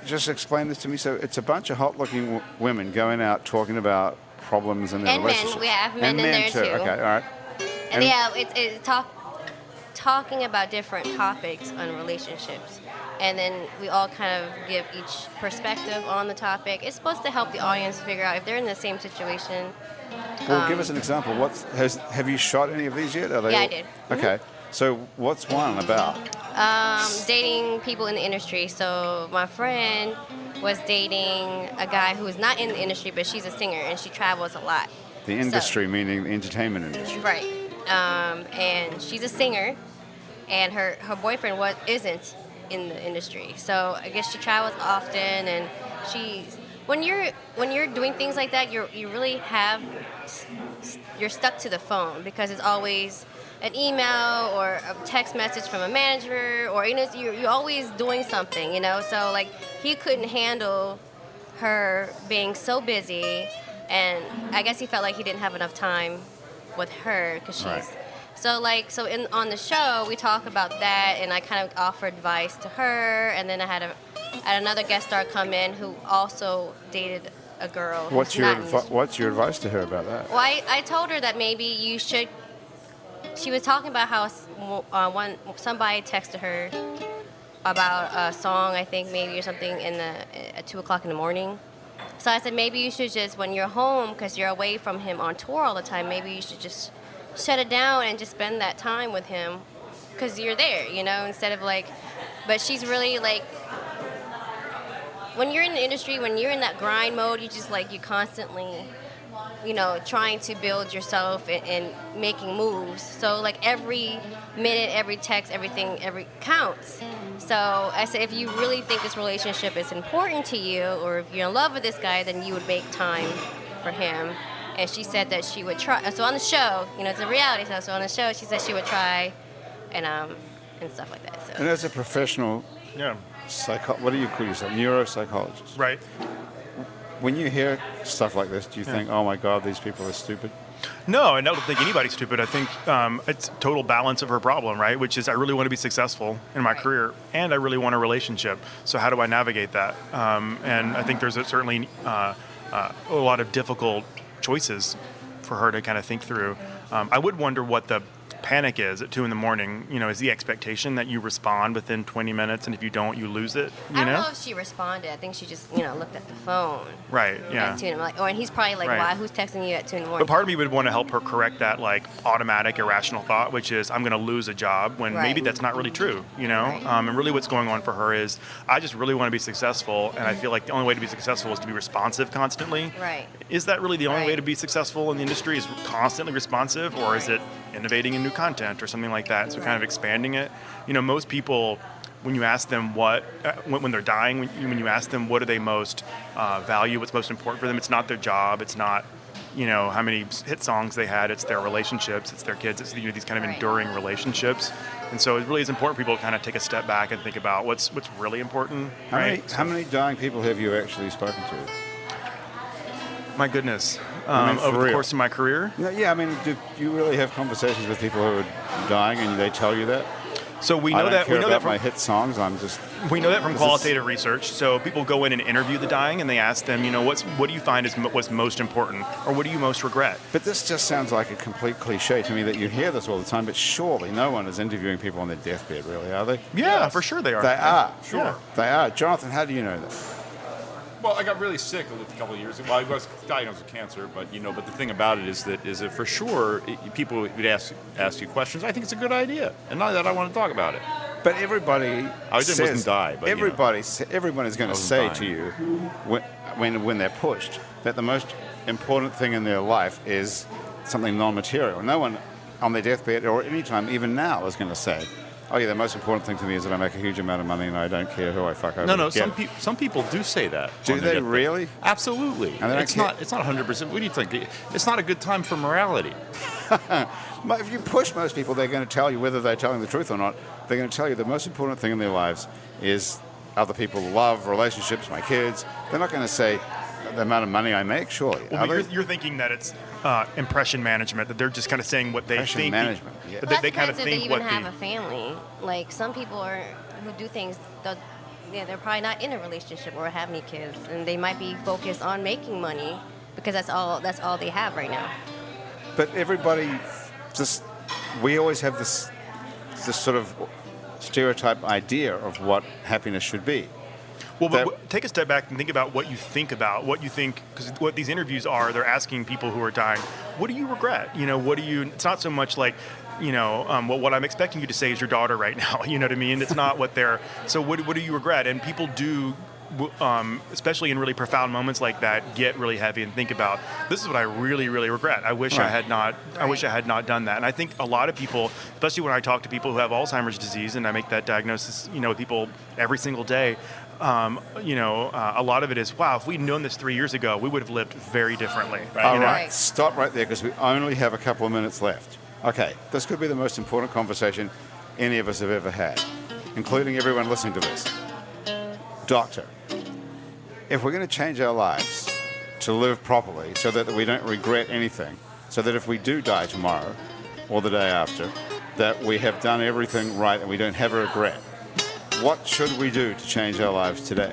Speaker 1: just explain this to me. So it's a bunch of hot-looking women going out talking about problems in their
Speaker 3: And
Speaker 1: relationships.
Speaker 3: men. We have men
Speaker 1: and
Speaker 3: in
Speaker 1: men
Speaker 3: there
Speaker 1: too.
Speaker 3: too.
Speaker 1: Okay, all right.
Speaker 3: And yeah, it's talking about different topics on relationships. And then we all kind of give each perspective on the topic. It's supposed to help the audience figure out if they're in the same situation.
Speaker 1: Well, give us an example. Have you shot any of these yet? Are they
Speaker 3: Yeah,
Speaker 1: all-
Speaker 3: I did.
Speaker 1: Okay. So what's one about?
Speaker 3: Dating people in the industry. So my friend was dating a guy who is not in the industry, but she's a singer and she travels a lot.
Speaker 1: The industry, meaning the entertainment industry.
Speaker 3: Right. And she's a singer, and her boyfriend isn't in the industry. So I guess she travels often, and when you're doing things like that, you're stuck to the phone because it's always an email or a text message from a manager, or you're always doing something, So like he couldn't handle her being so busy, and I guess he felt like he didn't have enough time with her because she's.
Speaker 1: Right.
Speaker 3: So on the show we talk about that, and I kind of offer advice to her, and then I had another guest star come in who also dated a girl.
Speaker 1: What's
Speaker 3: who's not in this-
Speaker 1: What's your advice to her about that?
Speaker 3: Well, I told her that maybe you should. She was talking about how somebody texted her about a song, I think maybe, or something at 2:00 in the morning. So I said maybe you should just, when you're home, because you're away from him on tour all the time, maybe you should just shut it down and just spend that time with him, because you're there, instead of like. But she's really like, when you're in the industry, when you're in that grind mode, you just like, you constantly, trying to build yourself and making moves. So like every minute, every text, every counts. So I said, if you really think this relationship is important to you, or if you're in love with this guy, then you would make time for him. And she said that she would try. So on the show, it's a reality show. So on the show, she said she would try, and stuff like that. So.
Speaker 1: And as a professional,
Speaker 2: Yeah.
Speaker 1: what do you call yourself? Neuropsychologist.
Speaker 2: Right.
Speaker 1: When you hear stuff like this, do you think, oh my God, these people are stupid?
Speaker 2: No, I don't think anybody's stupid. I think it's total balance of her problem, right? Which is, I really want to be successful in my career, and I really want a relationship. So how do I navigate that? And I think there's certainly a lot of difficult choices for her to kind of think through. I would wonder what the panic is at 2 a.m, is the expectation that you respond within 20 minutes, and if you don't, you lose it.
Speaker 3: I don't know if she responded. I think she just, looked at the phone.
Speaker 2: Right. Yeah.
Speaker 3: At 2 a.m. And he's probably like,
Speaker 2: Right.
Speaker 3: "Why? Who's texting you at 2 a.m?"
Speaker 2: But part of me would want to help her correct that automatic irrational thought, which is I'm going to lose a job when
Speaker 3: Right.
Speaker 2: maybe that's not really true.
Speaker 3: Right.
Speaker 2: And really what's going on for her is I just really want to be successful, and I feel like the only way to be successful is to be responsive constantly.
Speaker 3: Right.
Speaker 2: Is that really the only
Speaker 3: Right.
Speaker 2: way to be successful in the industry? Is constantly responsive, or is it innovating in new content or something like that? So kind of expanding it. Most people, when you ask them when they're dying, when you ask them what do they most value, what's most important for them, it's not their job, it's not how many hit songs they had, it's their relationships, it's their kids, it's these kind of
Speaker 3: Right.
Speaker 2: enduring relationships. And so it really is important for people to kind of take a step back and think about what's really important.
Speaker 1: How many dying people have you actually spoken to?
Speaker 2: My goodness.
Speaker 1: I mean, for
Speaker 2: over the
Speaker 1: real.
Speaker 2: course of my career.
Speaker 1: No, yeah, I mean, do you really have conversations with people who are dying and they tell you that?
Speaker 2: So we
Speaker 1: I
Speaker 2: know
Speaker 1: don't
Speaker 2: that
Speaker 1: care
Speaker 2: we know
Speaker 1: about
Speaker 2: that from
Speaker 1: my hit songs. I'm just.
Speaker 2: We know that from
Speaker 1: This is-
Speaker 2: qualitative research. So people go in and interview the dying, and they ask them, what do you find is what's most important, or what do you most regret?
Speaker 1: But this just sounds like a complete cliche to me that you hear this all the time. But surely no one is interviewing people on their deathbed, really, are they?
Speaker 2: Yeah, for sure they are.
Speaker 1: They are.
Speaker 2: Sure.
Speaker 1: Yeah, they are. Jonathan, how do you know that?
Speaker 5: Well, I got really sick a couple of years ago. Well, I was diagnosed with cancer, but but the thing about it is that for sure people would ask you questions. I think it's a good idea, and not that I want to talk about it.
Speaker 1: But everybody
Speaker 5: wasn't die, but,
Speaker 1: everyone is going to say
Speaker 5: dying.
Speaker 1: to you when they're pushed that the most important thing in their life is something non-material. No one on their deathbed or any time, even now, is going to say, "Oh yeah, the most important thing to me is that I make a huge amount of money and I don't care who I fuck over."
Speaker 5: No.
Speaker 1: to get."
Speaker 5: Some people do say that.
Speaker 1: Do
Speaker 5: on
Speaker 1: they
Speaker 5: their deathbed.
Speaker 1: really?
Speaker 5: Absolutely.
Speaker 1: And they don't
Speaker 5: It's
Speaker 1: care?
Speaker 5: not 100%. What do you think? It's not a good time for morality.
Speaker 1: But if you push most people, they're going to tell you, whether they're telling the truth or not, they're going to tell you the most important thing in their lives is other people, love, relationships, my kids. They're not going to say the amount of money I make, surely.
Speaker 2: Well,
Speaker 1: Are
Speaker 2: but
Speaker 1: they?
Speaker 2: you're thinking that it's impression management, that they're just kind of saying what they
Speaker 1: Impression
Speaker 2: think.
Speaker 1: management, yeah.
Speaker 2: That
Speaker 3: Well,
Speaker 2: they
Speaker 3: that
Speaker 2: kind of
Speaker 3: depends if they
Speaker 2: think
Speaker 3: even
Speaker 2: what
Speaker 3: have
Speaker 2: the.
Speaker 3: a family. Like some people who do things, they're probably not in a relationship or have any kids, and they might be focused on making money because that's all they have right now.
Speaker 1: But everybody we always have this sort of stereotype idea of what happiness should be.
Speaker 2: Well,
Speaker 1: that-
Speaker 2: but take a step back and think about what you think, because what these interviews are, they're asking people who are dying, what do you regret? It's not so much like, what I'm expecting you to say is your daughter right now, you know what I mean? It's not so what do you regret? And people do, especially in really profound moments like that, get really heavy and think about, this is what I really, really regret. I wish I had not done that. And I think a lot of people, especially when I talk to people who have Alzheimer's disease, and I make that diagnosis, with people every single day, a lot of it is, wow, if we'd known this 3 years ago, we would have lived very differently. Right?
Speaker 1: All
Speaker 2: You know?
Speaker 1: right, stop right there because we only have a couple of minutes left. Okay, this could be the most important conversation any of us have ever had, including everyone listening to this. Doctor, if we're going to change our lives to live properly so that we don't regret anything, so that if we do die tomorrow or the day after, that we have done everything right and we don't have a regret, what should we do to change our lives today?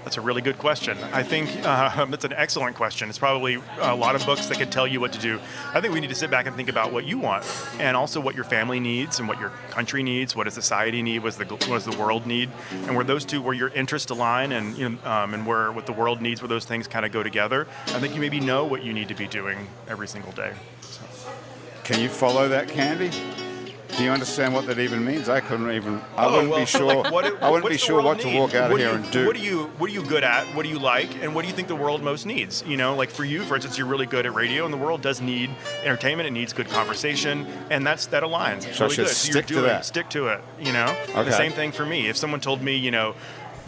Speaker 2: That's a really good question. I think that's an excellent question. It's probably a lot of books that can tell you what to do. I think we need to sit back and think about what you want, and also what your family needs, and what your country needs, what does society need, what does the world need, and where your interests align, and and where what the world needs, where those things kind of go together. I think you maybe know what you need to be doing every single day.
Speaker 1: Can you follow that, Kandy? Do you understand what that even means? I couldn't even. I wouldn't be sure. I wouldn't be sure what to walk out of here and do.
Speaker 2: What are you good at? What do you like? And what do you think the world most needs? Like for you, for instance, you're really good at radio, and the world does need entertainment. It needs good conversation, and that aligns. It's
Speaker 1: So I
Speaker 2: really
Speaker 1: should
Speaker 2: good.
Speaker 1: stick to that.
Speaker 2: Stick to it.
Speaker 1: Okay.
Speaker 2: The same thing for me. If someone told me, if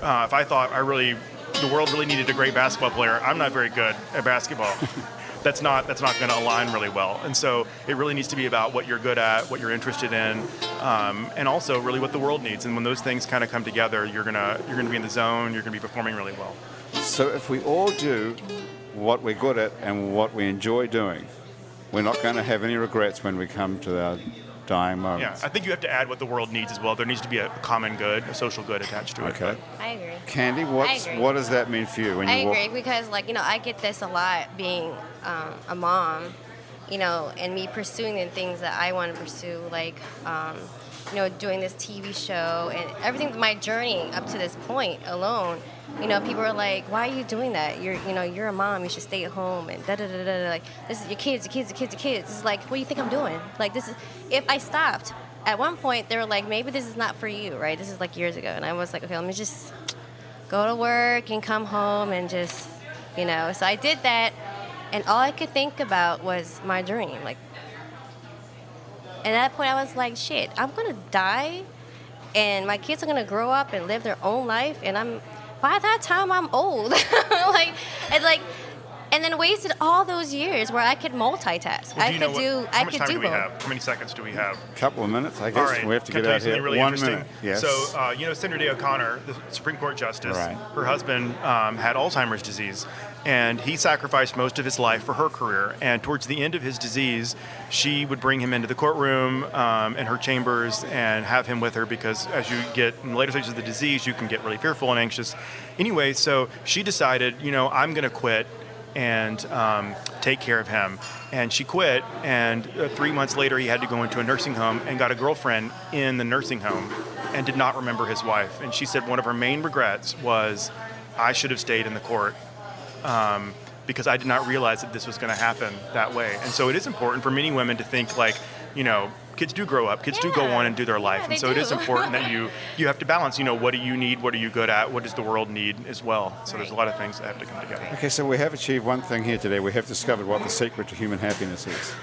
Speaker 2: I thought the world really needed a great basketball player, I'm not very good at basketball. That's not going to align really well. And so it really needs to be about what you're good at, what you're interested in, and also really what the world needs. And when those things kind of come together, you're gonna be in the zone. You're gonna be performing really well.
Speaker 1: So if we all do what we're good at and what we enjoy doing, we're not going to have any regrets when we come to our dying
Speaker 2: Yeah,
Speaker 1: moments.
Speaker 2: I think you have to add what the world needs as well. There needs to be a common good, a social good attached to it.
Speaker 1: Okay.
Speaker 3: I agree.
Speaker 1: Candy,
Speaker 3: I agree.
Speaker 1: what does that mean for you when
Speaker 3: I
Speaker 1: you walk?
Speaker 3: agree because, I get this a lot being a mom. and me pursuing the things that I want to pursue, like, doing this TV show and everything, my journey up to this point alone, people are like, why are you doing that? You're a mom, you should stay at home and da-da-da-da-da. Like, this is your kids. This is like, what do you think I'm doing? Like, this is, if I stopped, at one point they were like, maybe this is not for you, right? This is like years ago. And I was like, okay, let me just go to work and come home and just, So I did that, and all I could think about was my dream. Like, and at that point I was like, shit, I'm going to die, and my kids are going to grow up and live their own life, and by that time I'm old. And then wasted all those years where I could multitask.
Speaker 2: Well,
Speaker 3: I could do
Speaker 2: how much time do we
Speaker 3: both.
Speaker 2: have? How many seconds do we have?
Speaker 1: A couple of minutes, I guess.
Speaker 2: All right.
Speaker 1: We have to
Speaker 2: Can
Speaker 1: get
Speaker 2: I
Speaker 1: out
Speaker 2: tell you
Speaker 1: here.
Speaker 2: something really
Speaker 1: 1
Speaker 2: interesting?
Speaker 1: minute. Yes.
Speaker 2: So, Senator Day O'Connor, the Supreme Court Justice,
Speaker 1: Right.
Speaker 2: her husband had Alzheimer's disease, and he sacrificed most of his life for her career. And towards the end of his disease, she would bring him into the courtroom in her chambers and have him with her, because as you get in the later stages of the disease, you can get really fearful and anxious. Anyway, so she decided, I'm going to quit and take care of him. And she quit, and 3 months later he had to go into a nursing home and got a girlfriend in the nursing home and did not remember his wife. And she said one of her main regrets was, I should have stayed in the court because I did not realize that this was going to happen that way. And so it is important for many women to think like, kids do grow up, kids do go on and do their life. And so it is important that you have to balance, what do you need, what are you good at, what does the world need as well. So there's a lot of things that have to come together.
Speaker 1: Okay, so we have achieved one thing here today. We have discovered what the secret to human happiness is.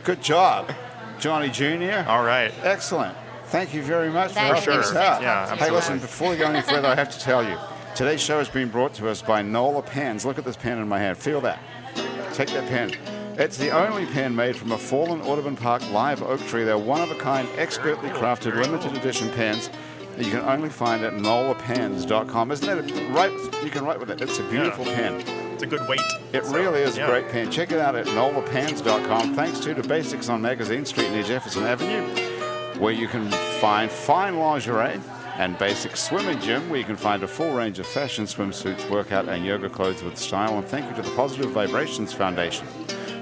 Speaker 1: Good job, Johnny Jr.
Speaker 2: All right.
Speaker 1: Excellent. Thank you very much for
Speaker 3: Thank
Speaker 1: helping
Speaker 3: you.
Speaker 1: us out.
Speaker 2: Yeah,
Speaker 1: Hey,
Speaker 2: absolutely.
Speaker 1: listen, before we go any further, I have to tell you, today's show has been brought to us by Nola Pens. Look at this pen in my hand. Feel that. Take that pen. It's the only pen made from a fallen Audubon Park live oak tree. They're one-of-a-kind, expertly crafted, limited edition pens that you can only find at nolapens.com. Isn't that right? You can write with it. It's a beautiful pen.
Speaker 2: It's a good weight.
Speaker 1: It really is
Speaker 2: yeah.
Speaker 1: a great pen. Check it out at nolapens.com. Thanks to Basics on Magazine Street near Jefferson Avenue, where you can find fine lingerie, and Basics Swimming Gym, where you can find a full range of fashion, swimsuits, workout, and yoga clothes with style. And thank you to the Positive Vibrations Foundation,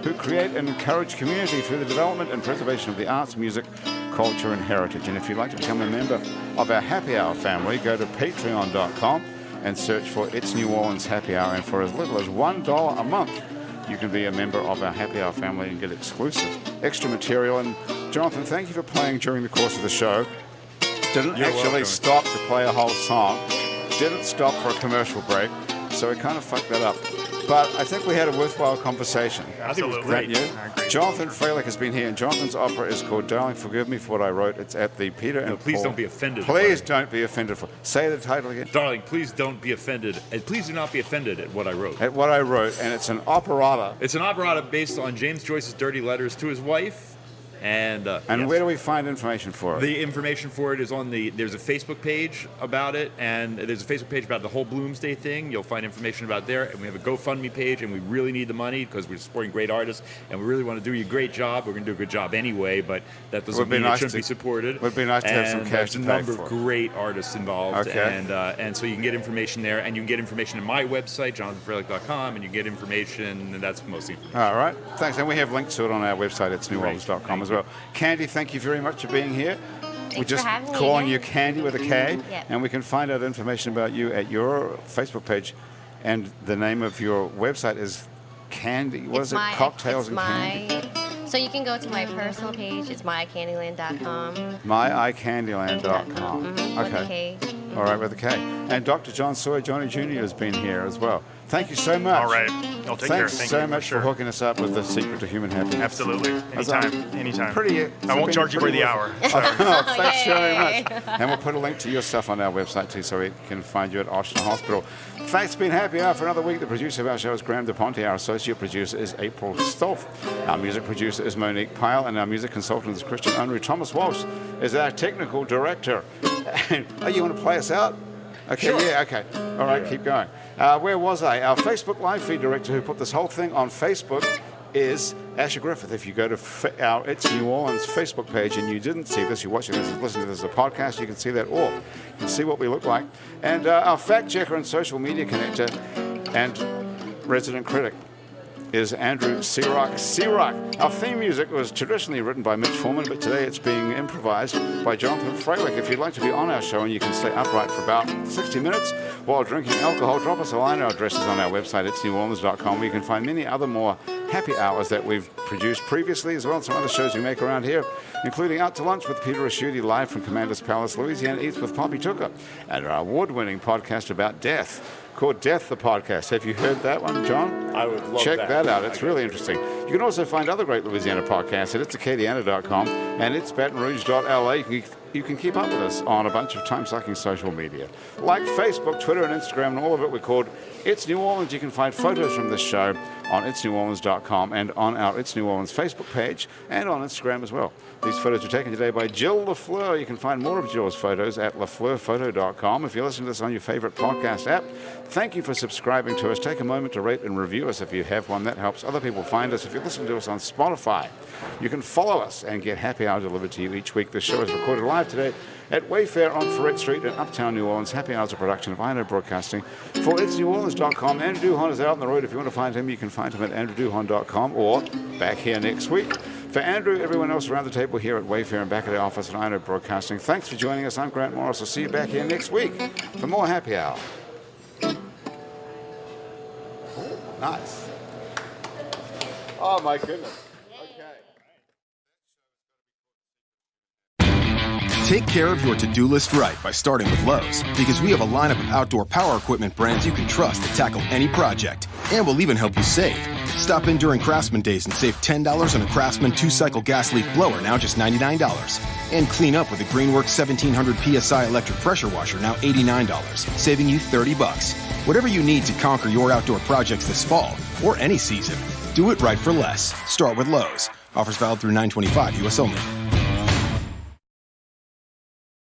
Speaker 1: who create and encourage community through the development and preservation of the arts, music, culture, and heritage. And if you'd like to become a member of our Happy Hour family, go to patreon.com and search for It's New Orleans Happy Hour. And for as little as $1 a month, you can be a member of our Happy Hour family and get exclusive extra material. And Jonathan, thank you for playing during the course of the show. Didn't
Speaker 2: You're
Speaker 1: actually
Speaker 2: welcome.
Speaker 1: stop to play a whole song. Didn't stop for a commercial break. So we kind of fucked that up. But I think we had a worthwhile conversation.
Speaker 2: Absolutely.
Speaker 1: Is that you?
Speaker 2: I agree.
Speaker 1: Jonathan Freilich has been here, and Jonathan's opera is called Darling, Forgive Me for What I Wrote. It's at the Peter and
Speaker 4: please
Speaker 1: Paul.
Speaker 4: don't be offended.
Speaker 1: Please don't be offended. Say the title again.
Speaker 4: Darling, please don't be offended. And please do not be offended at what I wrote.
Speaker 1: At What I Wrote, and it's an operetta.
Speaker 4: It's an operetta based on James Joyce's dirty letters to his wife. And yes.
Speaker 1: Where do we find information for it?
Speaker 4: The information for it is on there's a Facebook page about it, and there's a Facebook page about the whole Bloomsday thing. You'll find information about there, and we have a GoFundMe page, and we really need the money because we're supporting great artists, and we really want to do you a great job. We're going to do a good job anyway, but that doesn't mean it shouldn't be supported.
Speaker 1: Would be nice to have some cash
Speaker 4: There's
Speaker 1: to
Speaker 4: a
Speaker 1: pay
Speaker 4: number
Speaker 1: for.
Speaker 4: of great artists involved,
Speaker 1: Okay.
Speaker 4: and so you can get information there, and you can get information on my website, jonathanfreilich.com, and you get information, and that's most information.
Speaker 1: All right. Thanks. And we have links to it on our website. It's neworleans.com as well. Kandy, thank you very much for being here. We're
Speaker 3: for
Speaker 1: just
Speaker 3: having me
Speaker 1: calling you
Speaker 3: again.
Speaker 1: Kandy with a K.
Speaker 3: Yep.
Speaker 1: And we can find out information about you at your Facebook page. And the name of your website is Kandy. What is it? Cocktails and Candy?
Speaker 3: So you can go to my personal page. It's mycandyland.com.
Speaker 1: mycandyland.com.
Speaker 3: With a
Speaker 1: Okay.
Speaker 3: K.
Speaker 1: All right, with a K. And Dr. John Sawyer, Johnny Jr. has been here as well. Thank you so much.
Speaker 2: All right. I'll take care.
Speaker 1: Thanks
Speaker 2: Thank
Speaker 1: so
Speaker 2: you.
Speaker 1: much
Speaker 2: Sure.
Speaker 1: for hooking us up with the secret to human happiness.
Speaker 2: Absolutely.
Speaker 1: That's
Speaker 2: Anytime.
Speaker 1: Pretty.
Speaker 2: I won't charge you by the hour.
Speaker 1: Thanks very
Speaker 3: Yay.
Speaker 1: much. And we'll put a link to your stuff on our website too, so we can find you at Ochsner Hospital. Thanks for being happy hour for another week. The producer of our show is Graham DePonte. Our associate producer is April Stolf. Our music producer is Monique Pyle, and our music consultant is Christian Unruh. Thomas Walsh is our technical director. Oh, you want to play us out? Okay,
Speaker 4: Sure.
Speaker 1: yeah, okay. All right, keep going. Where was I? Our Facebook live feed director who put this whole thing on Facebook is Asher Griffith. If you go to our It's New Orleans Facebook page and you didn't see this, you're watching this, listening to this as a podcast, you can see that all. You can see what we look like. And our fact checker and social media connector and resident critic is Andrew Searock. Our theme music was traditionally written by Mitch Foreman, but today it's being improvised by Jonathan Freilich. If you'd like to be on our show and you can stay upright for about 60 minutes while drinking alcohol, drop us a line. Our address is on our website, itsneworleans.com, where you can find many other more happy hours that we've produced previously, as well as some other shows we make around here, including Out to Lunch with Peter Raschuti live from Commander's Palace, Louisiana Eats with Poppy Tooker, and our award-winning podcast about death called Death the Podcast. Have you heard that one, John?
Speaker 4: I would love
Speaker 1: Check that out. It's really interesting. You can also find other great Louisiana podcasts at itsacadiana.com and itsbatonrouge.la. You can keep up with us on a bunch of time-sucking social media, like Facebook, Twitter, and Instagram, and all of it. We're called It's New Orleans. You can find photos from this show on itsneworleans.com and on our It's New Orleans Facebook page and on Instagram as well. These photos were taken today by Jill LaFleur. You can find more of Jill's photos at lafleurphoto.com. If you're listening to this on your favorite podcast app, thank you for subscribing to us. Take a moment to rate and review us if you have one. That helps other people find us. If you're listening to us on Spotify, you can follow us and get happy hour delivered to you each week. This show is recorded live today at Wayfair on Ferret Street in Uptown New Orleans. Happy hours of production of INO Broadcasting for itsneworleans.com. Andrew Duhon is out on the road. If you want to find him, you can find him at andrewduhon.com or back here next week. For Andrew, everyone else around the table here at Wayfair and back at our office at INO Broadcasting, thanks for joining us. I'm Grant Morris. I'll see you back here next week for more Happy Hour. Nice. Oh, my goodness.
Speaker 7: Take care of your to-do list right by starting with Lowe's, because we have a lineup of outdoor power equipment brands you can trust to tackle any project. And we'll even help you save. Stop in during Craftsman Days and save $10 on a Craftsman 2-cycle gas leaf blower, now just $99. And clean up with a Greenworks 1700 PSI electric pressure washer, now $89, saving you $30. Whatever you need to conquer your outdoor projects this fall, or any season, do it right for less. Start with Lowe's. Offers valid through 9/25, U.S. only.